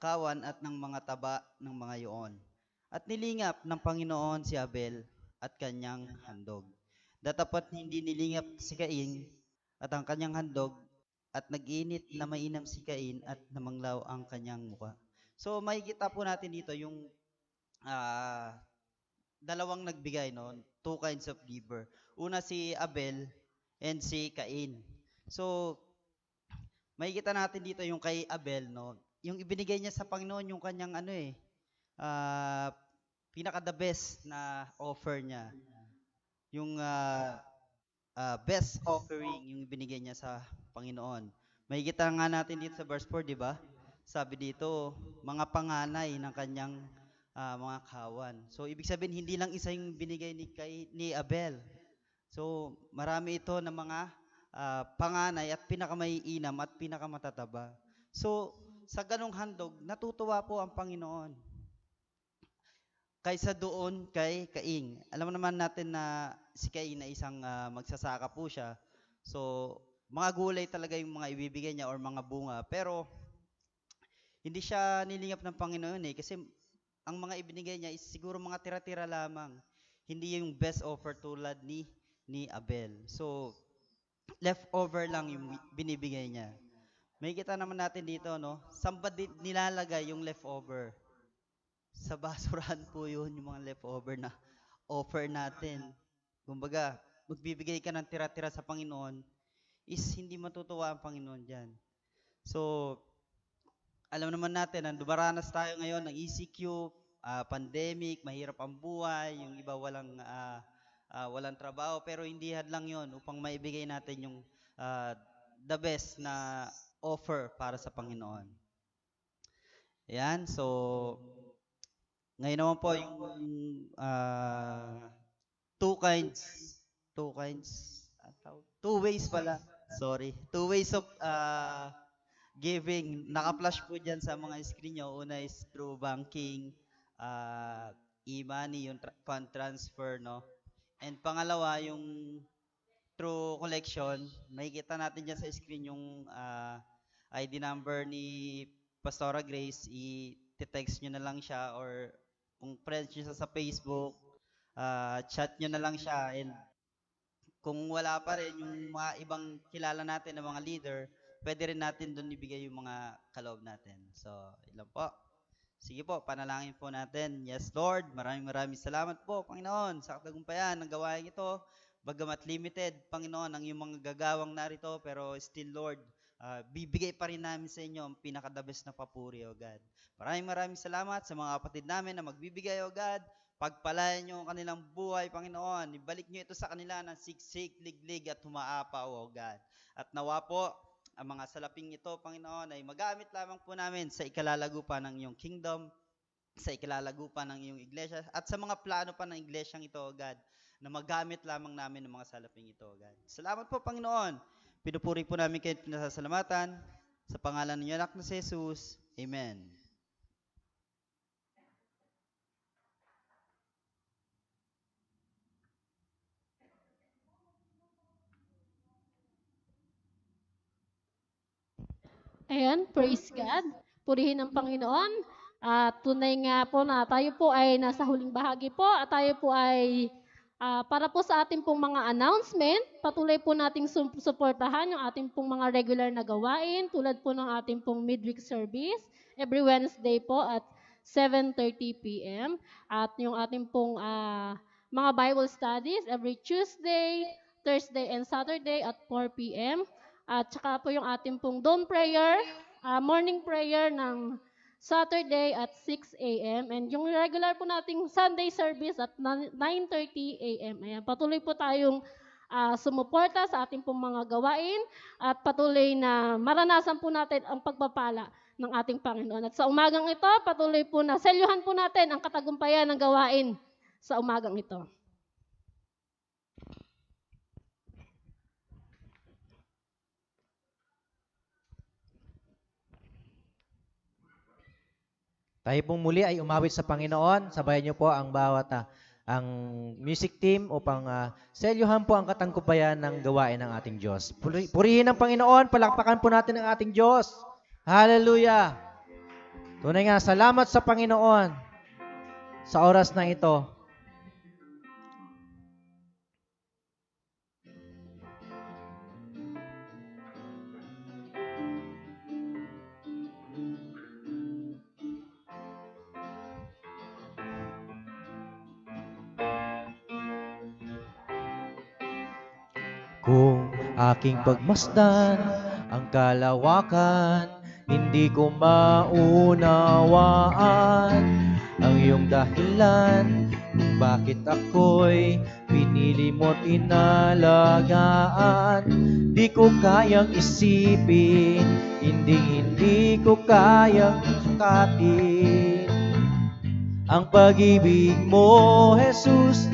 kawan at ng mga taba ng mga iyon. At nilingap ng Panginoon si Abel at kanyang handog. Datapat hindi nilingap si Cain at ang kanyang handog, at nag-init na mainam si Cain at namanglaw ang kanyang muka. So makikita po natin dito yung dalawang nagbigay, no? Two kinds of giver. Una si Abel and si Cain. So, makikita natin dito yung kay Abel, no? Yung ibinigay niya sa Panginoon, yung kanyang pinaka the best na offer niya. Yung best offering yung ibinigay niya sa Panginoon. Makikita nga natin dito sa verse 4, di ba? Sabi dito, mga panganay ng kanyang mga kawan. So, ibig sabihin, hindi lang isa yung binigay ni Abel. So, marami ito ng mga panganay at pinakamaiinam at pinakamatataba. So, sa ganong handog, natutuwa po ang Panginoon. Kaysa doon kay Cain. Alam naman natin na si Cain na isang magsasaka po siya. So, mga gulay talaga yung mga ibibigay niya or mga bunga. Pero, hindi siya nilingap ng Panginoon kasi ang mga ibinigay niya is siguro mga tira-tira lamang. Hindi yung best offer tulad ni Abel. So, leftover lang yung binibigay niya. may kita naman natin dito, no? Saan ba nilalagay yung leftover? Sa basurahan po yun, yung mga leftover na offer natin. Kumbaga, magbibigay ka ng tira-tira sa Panginoon, is hindi matutuwa ang Panginoon dyan. So, alam naman natin, dumaranas tayo ngayon ng ECQ, pandemic, mahirap ang buhay, yung iba walang trabaho, pero hindi hadlang yon upang maibigay natin yung the best na offer para sa Panginoon. Ayan, so ngayon naman po yung two ways pala. Sorry. Two ways of giving. Naka-flash po dyan sa mga screen nyo. Una is through banking, e-money, yung fund transfer, no? And pangalawa, yung through collection. Makikita natin dyan sa screen yung ID number ni Pastora Grace. I-text nyo na lang siya, or kung friends nyo sa Facebook, chat nyo na lang siya. And kung wala pa rin yung mga ibang kilala natin ng mga leader, pwede rin natin doon ibigay yung mga kaloob natin. So, ilan po. Sige po, panalangin po natin. Yes, Lord, maraming salamat po, Panginoon, sa katagumpayan ng gawain ito. Bagamat limited, Panginoon, ang iyong mga gagawang narito, pero still, Lord, bibigay pa rin namin sa inyo ang pinaka-the best na papuri, O God. Maraming salamat sa mga kapatid namin na magbibigay, O God. Pagpalayan nyo ang kanilang buhay, Panginoon. Ibalik nyo ito sa kanila ng siksik, liglig at humaapaw, O God. At nawa po, ang mga salaping ito, Panginoon, ay magamit lamang po namin sa ikalalago pa ng iyong kingdom, sa ikalalago pa ng iyong iglesia, at sa mga plano pa ng iglesyang ito, O God, na magamit lamang namin ng mga salaping ito, O God. Salamat po, Panginoon. Pinupuri po namin kayo at pinasasalamatan. Sa pangalan ng iyong anak na si Jesus. Amen. Ayan, praise God. Purihin ang Panginoon. Tunay nga po na tayo po ay nasa huling bahagi po at tayo po ay para po sa ating pong mga announcement, patuloy po nating suportahan yung ating pong mga regular na gawain tulad po ng ating pong midweek service every Wednesday po at 7:30 p.m. At yung ating pong mga Bible studies every Tuesday, Thursday, and Saturday at 4 p.m. At saka po yung ating pong dawn prayer, morning prayer ng Saturday at 6 a.m. And yung regular po nating Sunday service at 9:30 a.m. Ayan, patuloy po tayong sumuporta sa ating pong mga gawain at patuloy na maranasan po natin ang pagpapala ng ating Panginoon. At sa umagang ito, patuloy po na selyuhan po natin ang katagumpayan ng gawain sa umagang ito. Tayo pong muli ay umawit sa Panginoon. Sabayan niyo po ang bawat ang music team upang selyuhan po ang katangkubayan ng gawain ng ating Diyos. Purihin ang Panginoon, palakpakan po natin ang ating Diyos. Hallelujah! Tunay nga, salamat sa Panginoon sa oras na ito. Kung aking pagmasdan ang kalawakan, hindi ko maunawaan ang iyong dahilan kung bakit ako'y pinili mo't inalagaan. Di ko kayang isipin, hindi ko kayang sukatin ang pag-ibig mo, Jesus,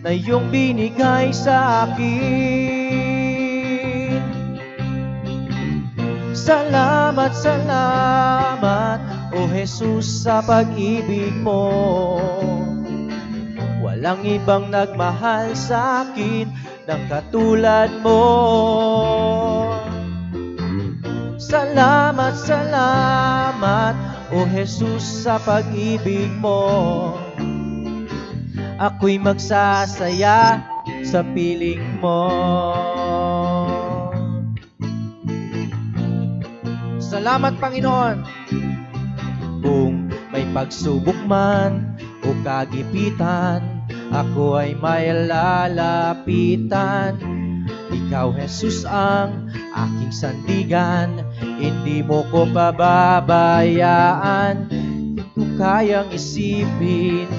na iyong binigay sa akin. Salamat, O Jesus, sa pag-ibig mo. Walang ibang nagmahal sa akin ng katulad mo. Salamat, O Jesus, sa pag-ibig mo. Ako'y magsasaya sa piling mo. Salamat, Panginoon. Kung may pagsubok man o kagipitan, ako ay may lalapitan. Ikaw, Jesus, ang aking sandigan, hindi mo ko pababayaan. Hindi ko kayang isipin,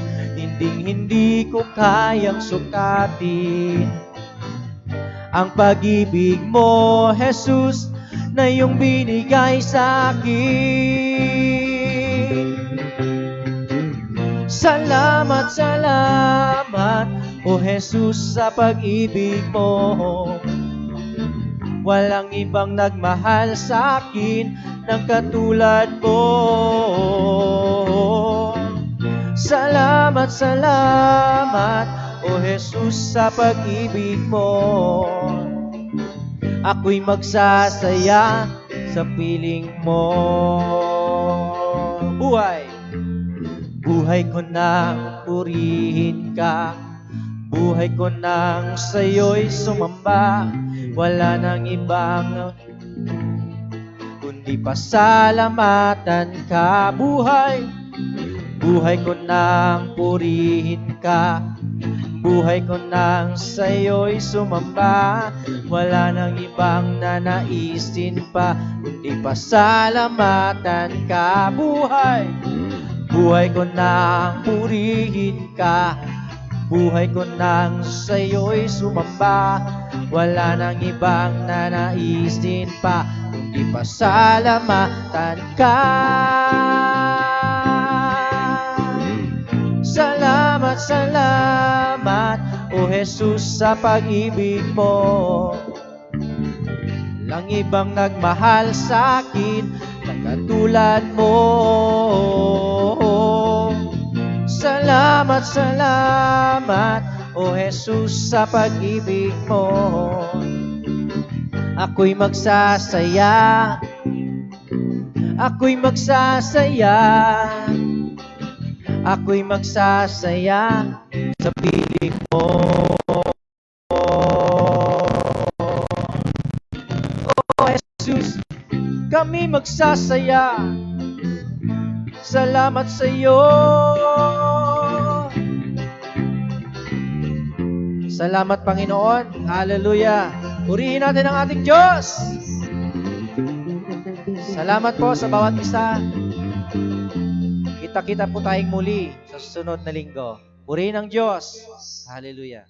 hindi ko kayang sukatin ang pag-ibig mo, Jesus, na iyong binigay sa akin. Salamat, salamat, O Jesus, sa pag-ibig mo. Walang ibang nagmahal sa akin ng katulad mo. Salamat, salamat, O Jesus, sa pag-ibig mo. Ako'y magsasaya sa piling mo. Buhay ko nang purihin ka, buhay ko nang sa'yo'y sumamba. Wala nang ibang kundi pasalamatan ka. Buhay ko nang purihin ka, buhay ko nang sa'yo'y sumamba. Wala nang ibang nanaisin pa kundi pasalamatan ka. Buhay ko nang purihin ka, buhay ko nang sa'yo'y sumamba. Wala nang ibang nanaisin pa kundi pasalamatan ka. Salamat, salamat, O Jesus, sa pag-ibig mo. Walang ibang nagmahal sa akin na katulad mo. Salamat, salamat, O Jesus, sa pag-ibig mo. Ako'y magsasaya, ako'y magsasaya, ako'y magsasaya sa piling mo. O Jesus, kami magsasaya. Salamat sa iyo. Salamat, Panginoon. Hallelujah. Purihin natin ang ating Diyos. Salamat po sa bawat isa. Kita-kita po tayong muli sa susunod na linggo. Purihin ang Diyos. Hallelujah.